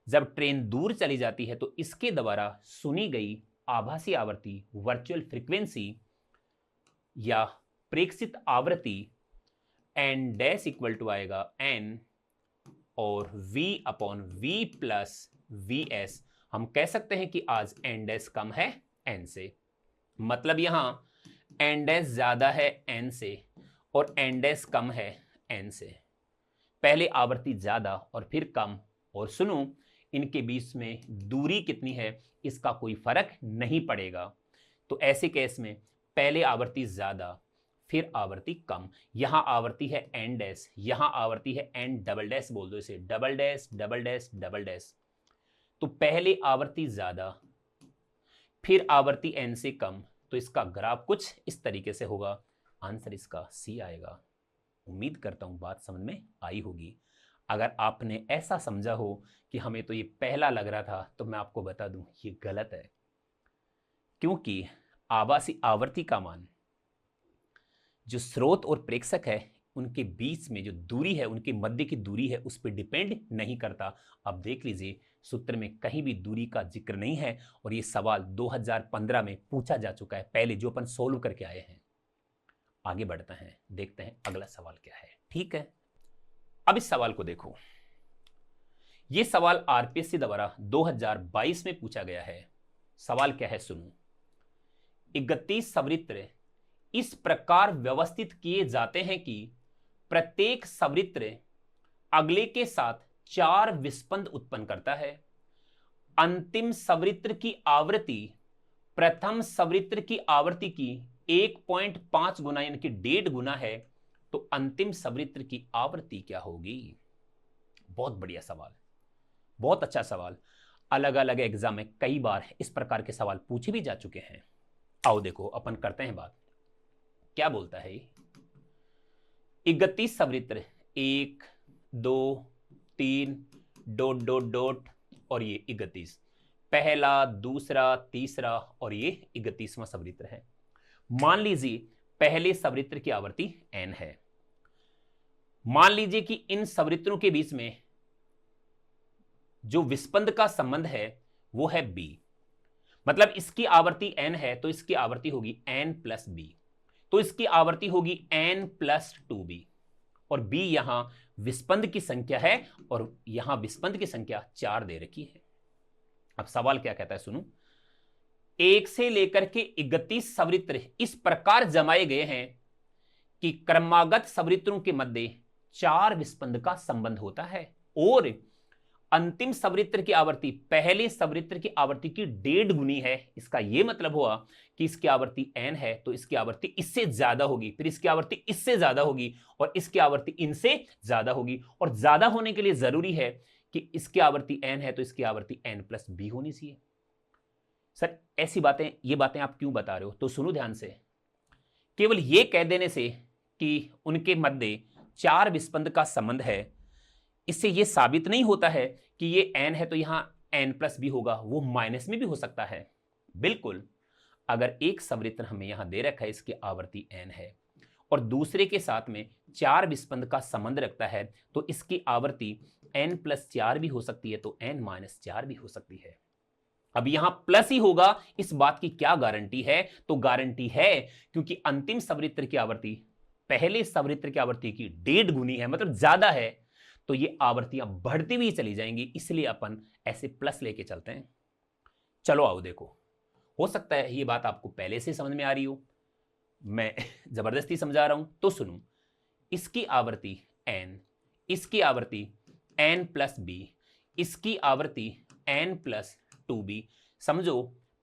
जब ट्रेन दूर चली जाती है तो इसके द्वारा सुनी गई आभासी आवृत्ति वर्चुअल फ्रीक्वेंसी या प्रेक्षित आवृत्ति एन डैश इक्वल टू आएगा एन और v upon v plus V S. हम कह सकते हैं कि आज एन डैश कम है n से, मतलब यहां एन डैश ज्यादा है n से और एन डैश कम है n से। पहले आवृत्ति ज्यादा और फिर कम, और सुनो इनके बीच में दूरी कितनी है इसका कोई फर्क नहीं पड़ेगा। तो ऐसे केस में पहले आवृत्ति ज्यादा फिर आवृत्ति कम। यहां आवृत्ति है एन डैश, यहां आवृत्ति है एन डबल डैश, बोल दो इसे double dash double dash double dash. तो पहले आवृत्ति ज्यादा फिर आवृत्ति एन से कम, तो इसका ग्राफ कुछ इस तरीके से होगा। आंसर इसका सी आएगा। उम्मीद करता हूं बात समझ में आई होगी। अगर आपने ऐसा समझा हो कि हमें तो ये पहला लग रहा था, तो मैं आपको बता दूं ये गलत है, क्योंकि आभासी आवृत्ति का मान जो स्रोत और प्रेक्षक है उनके बीच में जो दूरी है, उनके मध्य की दूरी है, उस पर डिपेंड नहीं करता। अब देख लीजिए सूत्र में कहीं भी दूरी का जिक्र नहीं है और ये सवाल 2015 में पूछा जा चुका है पहले, जो अपन सोल्व करके आए हैं। आगे बढ़ते हैं, देखते हैं अगला सवाल क्या है। ठीक है, अब इस सवाल को देखो। यह सवाल आरपीएससी द्वारा 2022 में पूछा गया है। सवाल क्या है सुनो। एक गति सवृत्र इस प्रकार व्यवस्थित किए जाते हैं कि प्रत्येक सवृत्र अगले के साथ 4 विस्पंद उत्पन्न करता है। अंतिम सवृत्र की आवृत्ति प्रथम सवृत्र की आवृत्ति की 1.5 गुना यानी कि 1.5 गुना है, तो अंतिम सवृत्र की आवृत्ति क्या होगी? बहुत बढ़िया सवाल, बहुत अच्छा सवाल। अलग अलग एग्जाम में कई बार इस प्रकार के सवाल पूछे भी जा चुके हैं। आओ देखो अपन करते हैं बात। क्या बोलता है एक गति सवृत्र 1 2 3 डॉट डॉट डॉट और ये 31, पहला दूसरा तीसरा और ये 31वां सवृत्र है। मान लीजिए पहले सवृत्र की आवृत्ति n है। मान लीजिए कि इन सवृत्रों के बीच में जो विस्पंद का संबंध है वो है b, मतलब इसकी आवृत्ति n है तो इसकी आवृत्ति होगी n प्लस b, तो इसकी आवृत्ति होगी n प्लस 2b, और b यहां विस्पंद की संख्या है और यहां विस्पंद की संख्या 4 दे रखी है। अब सवाल क्या कहता है सुनो। 1 से लेकर के 31 सवृत्र इस प्रकार जमाए गए हैं कि क्रमागत सवृत्रों के मध्य 4 विस्पंद का संबंध होता है, और अंतिम सवृत्तर की आवर्ती पहले सवृत्तर की आवर्ती की 1.5 गुनी है। इसका यह मतलब हुआ कि इसकी आवर्ती n है तो इसकी आवर्ती इससे ज्यादा होगी, फिर इसकी आवर्ती इससे ज्यादा होगी और इसकी आवर्ती इनसे ज्यादा होगी। और ज्यादा होने के लिए जरूरी है कि इसकी आवर्ती n है तो इसकी आवर्ती n प्लस b होनी चाहिए। सर ऐसी बातें, ये बातें आप क्यों बता रहे हो? तो सुनो ध्यान से। केवल यह कह देने से कि उनके मध्य 4 विस्पंद का संबंध है, इससे यह साबित नहीं होता है कि ये n है तो यहां n प्लस बी होगा, वो माइनस में भी हो सकता है। बिल्कुल, अगर एक सवृत्तर हमें यहां दे रखा है, इसकी आवर्ती n है और दूसरे के साथ में 4 विस्पंद का संबंध रखता है तो इसकी आवर्ती n प्लस 4 भी हो सकती है, तो n माइनस 4 भी हो सकती है। अब यहां प्लस ही होगा, इस बात की क्या गारंटी है? तो गारंटी है क्योंकि अंतिम सवृत्तर की आवर्ती पहले सवृत्तर की आवर्ती की 1.5 गुनी है, मतलब ज्यादा है, तो ये आवर्तियां बढ़ती हुई चली जाएंगी, इसलिए अपन ऐसे प्लस लेके चलते हैं। चलो आओ देखो, हो सकता है ये बात आपको पहले से समझ में आ रही हो, मैं जबरदस्ती समझा रहा हूं। तो सुनो, इसकी आवर्ती n, इसकी आवर्ती n प्लस b, इसकी आवर्ती n प्लस 2b। समझो,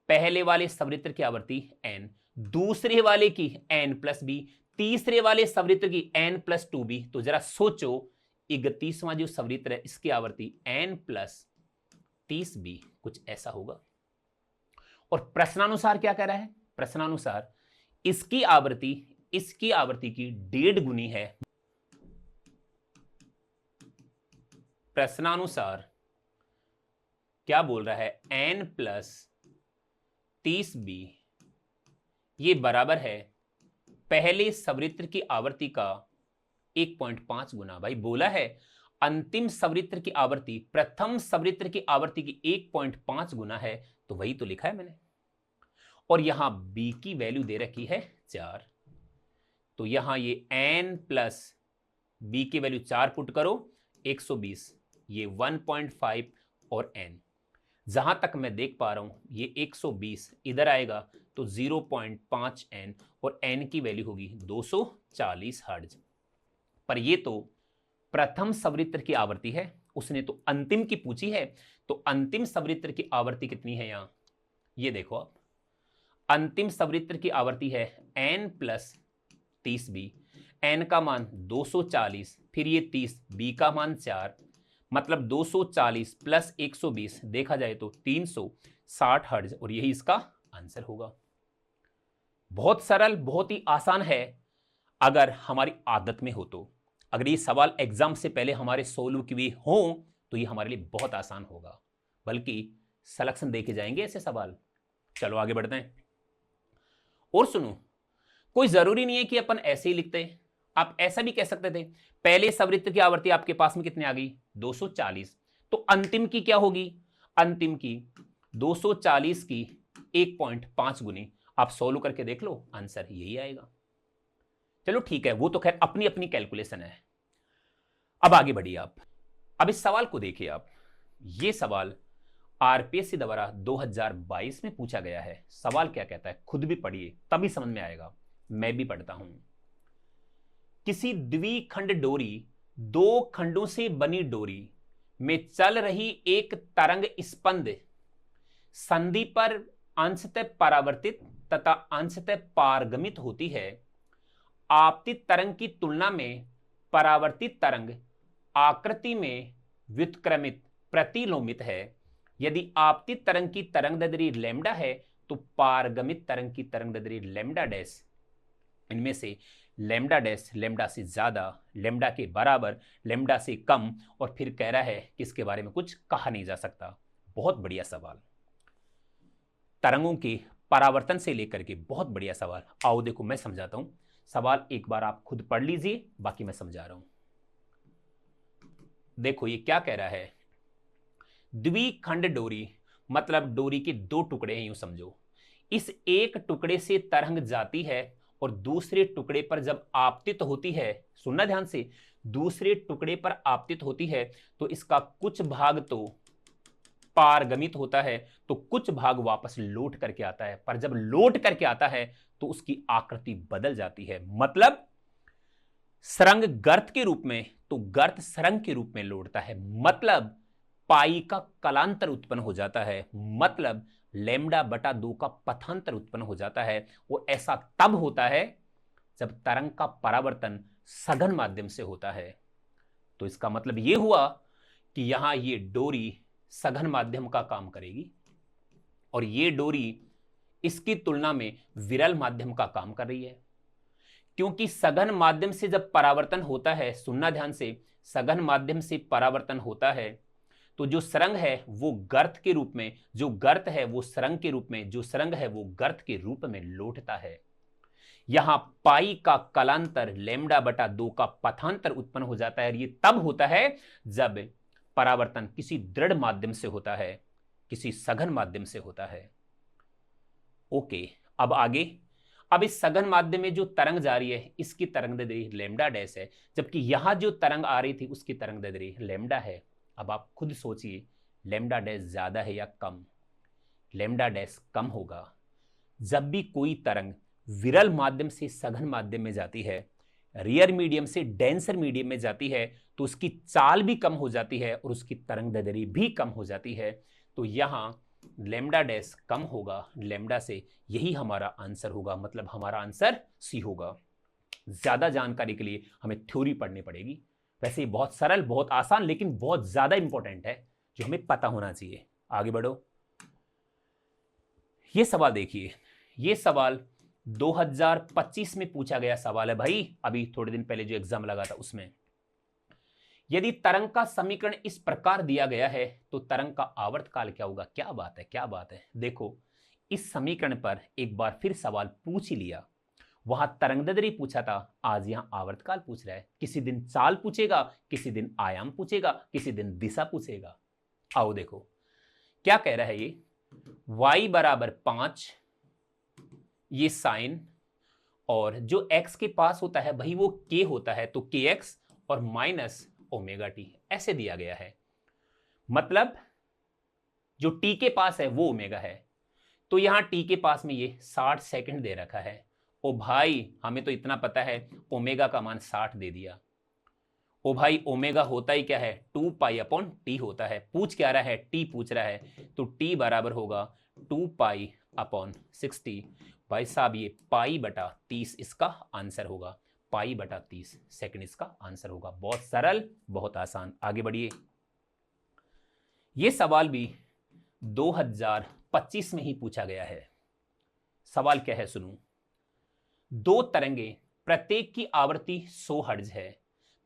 पहले वाले सवृत्तर की आवर्ती n, दूसरे वाले की n प्लस b, तीसरे वाले सवृत्तर की n प्लस 2b। तो जरा सोचो, 31वां जो सवृत्तर है इसकी आवर्ती n प्लस 30b, कुछ ऐसा होगा। और प्रश्नानुसार क्या कह रहा है? प्रश्नानुसार इसकी आवर्ती की 1.5 गुनी है। प्रश्नानुसार क्या बोल रहा है? n प्लस 30b ये बराबर है पहले सवृत्तर की आवर्ती का 1.5 गुना। भाई बोला है अंतिम सवृत्तर की आवर्ती प्रथम सवृत्तर की आवर्ती की 1.5 गुना है, तो वही तो लिखा है मैंने। और यहां b की वैल्यू दे रखी है 4, तो यहां ये n प्लस b की वैल्यू 4 पुट करो, 120, ये 1.5 और n, जहां तक मैं देख पा रहा हूं ये 120 इधर आएगा तो 0.5 n और n की वैल्यू होगी 240 हर्ट्ज। पर ये तो प्रथम सवृत्तर की आवर्ती है, उसने तो अंतिम की पूछी है, तो अंतिम सवृत्तर की आवर्ती कितनी है? यहां ये देखो आप, अंतिम सवृत्तर की आवर्ती है n प्लस 30b, n का मान 240, फिर ये 30, b का मान 4, मतलब 240 प्लस 120 देखा जाए तो 360 हर्ट्ज, और यही इसका आंसर होगा। बहुत सरल, बहुत ही आसान है अगर हमारी आदत में हो तो। अगर ये सवाल एग्जाम से पहले हमारे सोल्व किए हो तो ये हमारे लिए बहुत आसान होगा, बल्कि सिलेक्शन देके जाएंगे ऐसे सवाल। चलो आगे बढ़ते हैं। और सुनो, कोई जरूरी नहीं है कि अपन ऐसे ही लिखते हैं, आप ऐसा भी कह सकते थे पहले सवृत्तर की आवर्ती आपके पास में कितने आ गई? 240, तो अंतिम की क्या होगी? अंतिम की 240 की 1.5 गुनी। आप सोल्व करके देख लो, आंसर यही आएगा। चलो ठीक है, वो तो खैर अपनी अपनी कैलकुलेशन है। अब आगे बढ़िए आप, अब इस सवाल को देखिए आप। ये सवाल आरपीएससी द्वारा 2022 में पूछा गया है। सवाल क्या कहता है खुद भी पढ़िए, तभी समझ में आएगा। मैं भी पढ़ता हूं। किसी द्विखंड डोरी, 2 खंडों से बनी डोरी में चल रही एक तरंग स्पंद संधि पर अंशतः परावर्तित तथा अंशतः पारगमित होती है। आपतित तरंग की तुलना में परावर्तित तरंग आकृति में व्युत्क्रमित प्रतिलोमित है। यदि आपतित तरंग की तरंगदैर्ध्य लैम्डा है तो पारगमित तरंग की तरंगदैर्ध्य लैम्डा डैश, इनमें से लैम्डा डैश लैम्डा से ज्यादा, लैम्डा के बराबर, लैम्डा से कम, और फिर कह रहा है कि इसके बारे में कुछ कहा नहीं जा सकता। बहुत बढ़िया सवाल, तरंगों के परावर्तन से लेकर के बहुत बढ़िया सवाल। आओ देखो मैं समझाता हूं सवाल, एक बार आप खुद पढ़ लीजिए, बाकी मैं समझा रहा हूं। देखो ये क्या कह रहा है, द्विखंड डोरी मतलब डोरी के 2 टुकड़े हैं, यूं समझो। इस एक टुकड़े से तरंग जाती है और दूसरे टुकड़े पर जब आपतित होती है, सुनना ध्यान से, दूसरे टुकड़े पर आपतित होती है तो इसका कुछ भाग तो पारगमित होता है, तो कुछ भाग वापस लौट करके आता है। पर जब लौट करके आता है तो उसकी आकृति बदल जाती है, मतलब सरंग गर्त के रूप में तो गर्त सरंग के रूप में लौटता है। मतलब पाई का कलांतर उत्पन्न हो जाता है, मतलब लैम्डा बटा 2 का पथांतर उत्पन्न हो जाता है। वो ऐसा तब होता है जब तरंग का परावर्तन सघन माध्यम से होता है। तो इसका मतलब यह हुआ कि यहां ये डोरी सघन माध्यम का काम करेगी और ये डोरी इसकी तुलना में विरल माध्यम का काम कर रही है, क्योंकि सघन माध्यम से जब परावर्तन होता है, सुनना ध्यान से, सघन माध्यम से परावर्तन होता है तो जो सरंग है वो गर्त के रूप में, जो गर्त है वो सरंग के रूप में, जो सरंग है वो गर्त के रूप में लौटता है। यहां पाई का कलांतर लैम्डा बटा 2 का पथांतर उत्पन्न हो जाता है और ये तब होता है जब परावर्तन किसी दृढ़ माध्यम से होता है, किसी सघन माध्यम से होता है। ओके, अब आगे। अब इस सघन माध्यम में जो तरंग जा रही है इसकी तरंग दैर्ध्य लैम्डा डैश है, जबकि यहां जो तरंग आ रही थी उसकी तरंग दैर्ध्य लैम्डा है। अब आप खुद सोचिए, लैम्डा डैश ज्यादा है या कम? लैम्डा डैश कम होगा। जब भी कोई तरंग विरल माध्यम से सघन माध्यम में जाती है, रियर मीडियम से डेंसर मीडियम में जाती है, तो उसकी चाल भी कम हो जाती है और उसकी तरंग दैर्ध्य भी कम हो जाती है। तो यहां लैम्डा डैश कम होगा लैम्डा से, यही हमारा आंसर होगा, मतलब हमारा आंसर सी होगा। ज्यादा जानकारी के लिए हमें थ्योरी पढ़नी पड़ेगी। वैसे बहुत सरल, बहुत आसान, लेकिन बहुत ज्यादा इंपॉर्टेंट है, जो हमें पता होना चाहिए। आगे बढ़ो। ये सवाल देखिए, ये सवाल 2025 में पूछा गया सवाल है भाई, अभी थोड़े दिन पहले जो एग्जाम लगा था उसमें। यदि तरंग का समीकरण इस प्रकार दिया गया है तो तरंग का आवर्तकाल क्या होगा? क्या बात है, क्या बात है। देखो, इस समीकरण पर एक बार फिर सवाल पूछ ही लिया। वहां तरंगदैर्ध्य पूछा था, आज यहां आवर्तकाल पूछ रहा है। किसी दिन चाल पूछेगा, किसी दिन आयाम पूछेगा, किसी दिन दिशा पूछेगा। आओ देखो क्या कह रहा है ये। y बराबर 5, ये साइन, और जो x के पास होता है भाई वो k होता है, तो kx और माइनस ओमेगा टी, ऐसे दिया गया है। मतलब जो t के पास है वो ओमेगा है, तो यहां t के पास में ये 60 सेकंड दे रखा है। ओ भाई, हमें तो इतना पता है, ओमेगा का मान 60 दे दिया। ओ भाई, ओमेगा होता ही क्या है? 2 पाई अपॉन टी होता है। पूछ क्या रहा है? टी पूछ रहा है, तो टी बराबर होगा 2 पाई अपॉन 60। भाई साहब, ये पाई बटा 30 इसका आंसर होगा। पाई बटा 30 सेकंड इसका आंसर होगा। बहुत सरल, बहुत आसान। आगे बढ़िए। यह सवाल भी 2025 में ही पूछा गया है। सवाल क्या है सुनो। दो तरंगे, प्रत्येक की आवृत्ति 100 हर्ट्ज है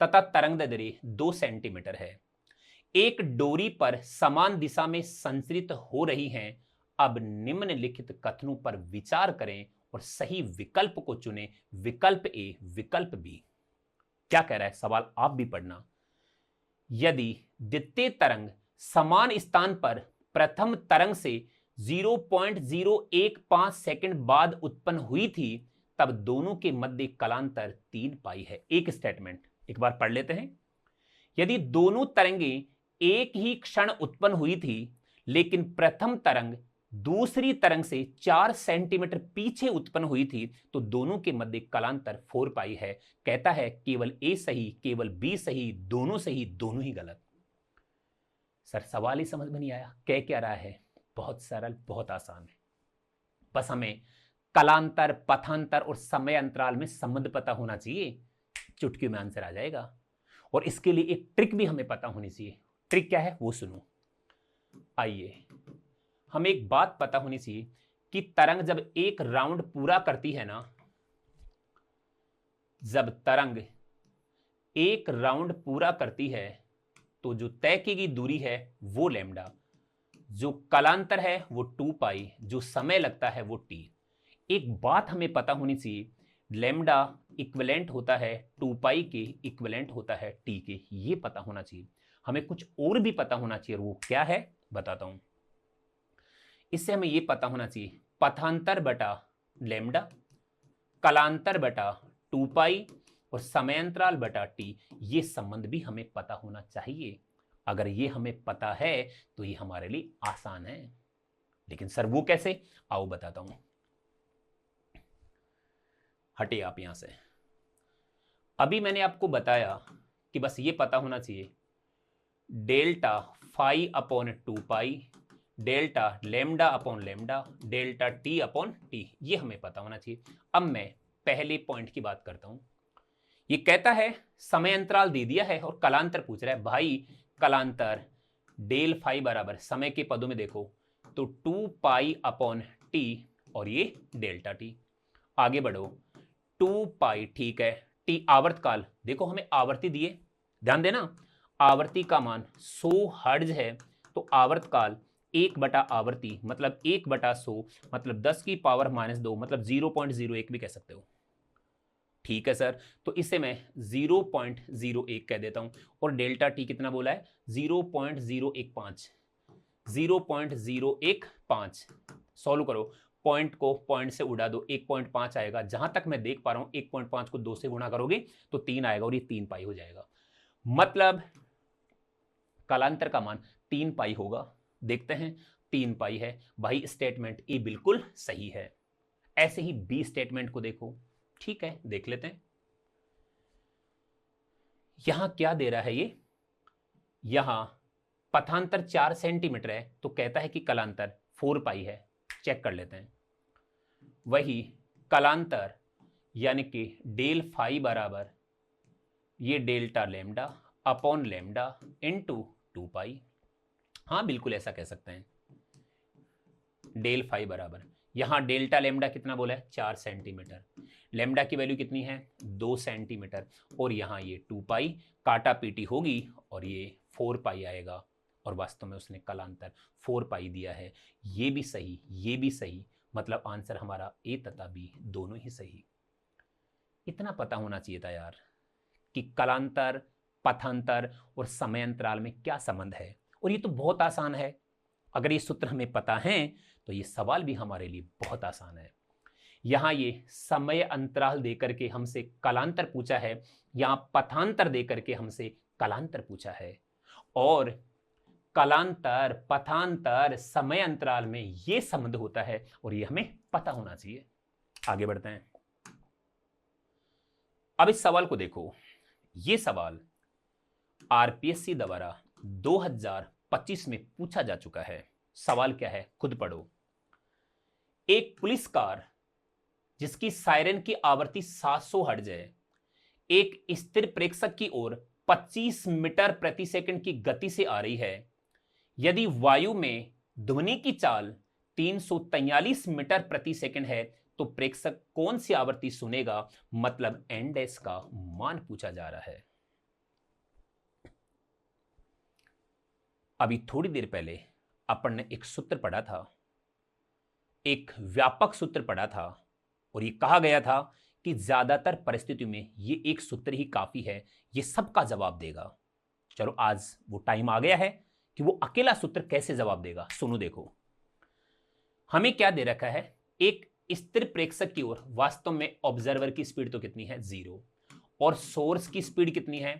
तथा तरंग दैर्ध्य 2 सेंटीमीटर है, एक डोरी पर समान दिशा में संचरित हो रही हैं। अब निम्नलिखित कथनों पर विचार करें और सही विकल्प को चुनें। विकल्प ए, विकल्प बी। क्या कह रहा है सवाल, आप भी पढ़ना। यदि द्वितीय तरंग समान स्थान पर प्रथम तरंग से 0.015 सेकंड बाद उत्पन्न हुई थी, तब दोनों के मध्य कलांतर 3 पाई है। एक स्टेटमेंट एक बार पढ़ लेते हैं। यदि दोनों तरंगें एक ही क्षण उत्पन्न हुई थी, लेकिन प्रथम तरंग दूसरी तरंग से 4 सेंटीमीटर पीछे उत्पन्न हुई थी, तो दोनों के मध्य कलांतर 4 पाई है। कहता है केवल ए सही, केवल बी सही, दोनों सही, दोनों ही गलत। सर सवाल ही समझ में नहीं आया, कह क्या रहा है? बहुत सरल, बहुत आसान है। बस हमें कलांतर, पथांतर और समय अंतराल में संबंध पता होना चाहिए, चुटकी में आंसर आ जाएगा। और इसके लिए एक ट्रिक भी हमें पता होनी चाहिए। ट्रिक क्या है वो सुनो। आइए, हमें एक बात पता होनी चाहिए कि तरंग जब एक राउंड पूरा करती है ना, जब तरंग एक राउंड पूरा करती है तो जो तय की गई दूरी है वो लैम्डा, जो कलांतर है वो 2 पाई, जो समय लगता है वो टी। एक बात हमें पता होनी चाहिए, लैम्डा इक्विवेलेंट होता है 2 पाई के, इक्विवेलेंट होता है टी के। ये पता होना चाहिए। हमें कुछ और भी पता होना चाहिए, और वो क्या है बताता हूं। इससे हमें यह पता होना चाहिए, पथांतर बटा लैम्डा, कलांतर बटा 2 पाई और समयांतराल बटा टी, ये संबंध भी हमें पता होना चाहिए। अगर ये हमें पता है तो ये हमारे लिए आसान है। लेकिन सर वो कैसे? आओ बताता हूं। हटे आप यहां से। अभी मैंने आपको बताया कि बस ये पता होना चाहिए, delta phi upon 2 pi delta lambda upon lambda delta T upon T, ये हमें पता होना चाहिए। अब मैं पहले पॉइंट की बात करता हूं। ये कहता है समय अंतराल दे दिया है और कलांतर पूछ रहा है। भाई कलांतर डेल फाई बराबर समय के पदों में देखो तो 2 पाई अपॉन टी और ये डेल्टा टी। आगे बढ़ो, 2 पाई ठीक है, टी आवर्तकाल, देखो हमें आवर्ती दिए, ध्यान देना आवर्ती का मान 100 हर्ट्ज है, तो आवर्तकाल 1 बटा आवर्ती मतलब 1/100 मतलब 10 की पावर -2 मतलब 0.01 भी कह सकते हो। ठीक है सर, तो इसे मैं 0.01 कह देता हूं और डेल्टा टी कितना बोला है 0.015 0.015। सॉल्व करो, पॉइंट को पॉइंट से उड़ा दो, 1.5 आएगा। जहां तक मैं देख पा रहा हूं 1.5 को 2 से गुणा करोगे तो 3 आएगा और ये 3 पाई हो जाएगा, मतलब कालांतर का मान 3 पाई होगा। देखते हैं 3 पाई है भाई, स्टेटमेंट ए बिल्कुल सही है। ऐसे ही बी स्टेटमेंट को देखो, ठीक है देख लेते हैं। यहां क्या दे रहा है ये, यहां पथांतर 4 सेंटीमीटर है तो कहता है कि कलांतर 4 पाई है, चेक कर लेते हैं। वही कलांतर यानी कि डेल फाई बराबर ये delta lambda upon lambda into 2 पाई। हाँ बिल्कुल ऐसा कह सकते हैं, डेल फाई बराबर यहां डेल्टा लेमडा कितना बोला है 4 सेंटीमीटर, लेमडा की वैल्यू कितनी है 2 सेंटीमीटर और यहां ये 2 पाई काटा पीटी होगी और ये 4 पाई आएगा और वास्तव में उसने कलांतर 4 पाई दिया है। ये भी सही, ये भी सही, मतलब आंसर हमारा ए तथा बी दोनों ही सही। इतना पता होना चाहिए था यार कि कलांतर, पथांतर और समय अंतराल में क्या संबंध है, और ये तो बहुत आसान है। अगर ये सूत्र हमें पता है तो ये सवाल भी हमारे लिए बहुत आसान है। यहां ये समय अंतराल देकर के हमसे कलांतर पूछा है, यहां पथांतर देकर के हमसे कलांतर पूछा है, और कलांतर, पथांतर, समय अंतराल में ये संबंध होता है और ये हमें पता होना चाहिए। आगे बढ़ते हैं। अब इस सवाल को देखो, ये सवाल आरपीएससी द्वारा 2025 में पूछा जा चुका है। सवाल क्या है खुद पढ़ो। एक पुलिस कार जिसकी सायरन की आवृत्ति 700 हर्ट्ज है, एक स्थिर प्रेक्षक की ओर 25 मीटर प्रति सेकंड की गति से आ रही है। यदि वायु में ध्वनि की चाल 343 मीटर प्रति सेकंड है तो प्रेक्षक कौन सी आवृत्ति सुनेगा, मतलब एन डैश का मान पूछा जा रहा है। अभी थोड़ी देर पहले अपन ने एक सूत्र पढ़ा था, एक व्यापक सूत्र पढ़ा था, और ये कहा गया था कि ज्यादातर परिस्थितियों में ये एक सूत्र ही काफी है, ये सबका जवाब देगा। चलो आज वो टाइम आ गया है कि वो अकेला सूत्र कैसे जवाब देगा। सुनो देखो, हमें क्या दे रखा है, एक स्थिर प्रेक्षक की ओर वास्तव में ऑब्जर्वर की स्पीड तो कितनी है 0 और सोर्स की स्पीड कितनी है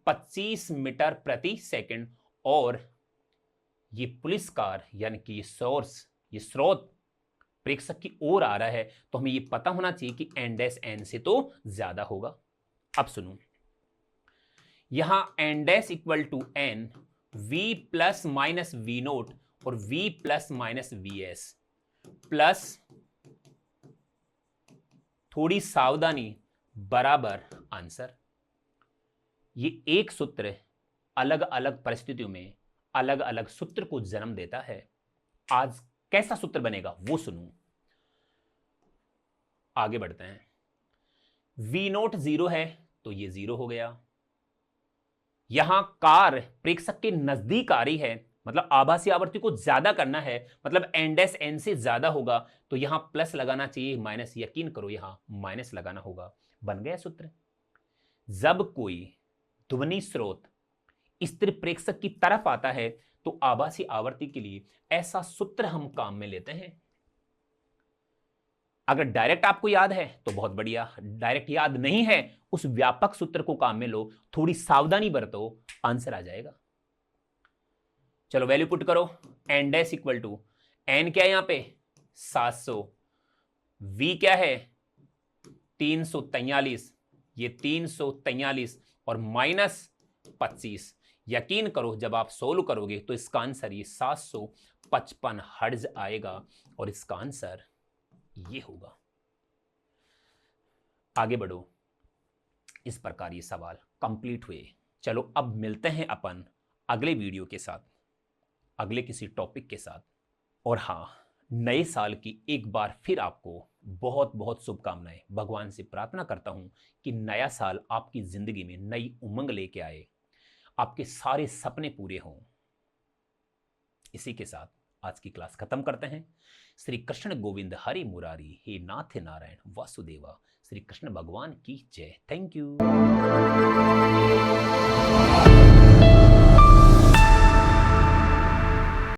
25 मीटर प्रति सेकंड, और ये पुलिस कार यानी कि ये सोर्स, ये स्रोत प्रेक्षक की ओर आ रहा है, तो हमें ये पता होना चाहिए कि एन डैश एन से तो ज्यादा होगा। अब सुनो, यहां n dash equal to N v plus minus v not और v plus minus we s plus थोड़ी सावधानी बराबर आंसर। ये एक सूत्र अलग अलग परिस्थितियों में अलग अलग सूत्र को जन्म देता है। आज कैसा सूत्र बनेगा वो सुनो। आगे बढ़ते हैं। वी नोट 0 है तो ये 0 हो गया। यहां कार प्रेक्षक के नजदीक आ रही है, मतलब आभासी आवृत्ति को ज्यादा करना है, मतलब एन डैश एन से ज्यादा होगा, तो यहां प्लस लगाना चाहिए, माइनस, यकीन करो यहां माइनस लगाना होगा। बन गया सूत्र। जब कोई ध्वनि स्रोत स्थिर प्रेक्षक की तरफ आता है तो आभासी आवृत्ति के लिए ऐसा सूत्र हम काम में लेते हैं। अगर डायरेक्ट आपको याद है तो बहुत बढ़िया, डायरेक्ट याद नहीं है उस व्यापक सूत्र को काम में लो, थोड़ी सावधानी बरतो, आंसर आ जाएगा। चलो वैल्यू पुट करो, N dash equal to N क्या है यहां पे 700, वी क्या है 343, ये 343 और माइनस 25, यकीन करो जब आप सोल्व करोगे तो इसका आंसर ये 755 हर्ट्ज आएगा और इसका आंसर ये होगा। आगे बढ़ो। इस प्रकार ये सवाल कंप्लीट हुए। चलो अब मिलते हैं अपन अगले वीडियो के साथ, अगले किसी टॉपिक के साथ। और हाँ, नए साल की एक बार फिर आपको बहुत बहुत शुभकामनाएं। भगवान से प्रार्थना करता हूं कि नया साल आपकी जिंदगी में नई उमंग लेके आए, आपके सारे सपने पूरे हों। इसी के साथ आज की क्लास खत्म करते हैं। श्री कृष्ण गोविंद हरि मुरारी, हे नाथ नारायण वासुदेवा। श्री कृष्ण भगवान की जय। Thank you.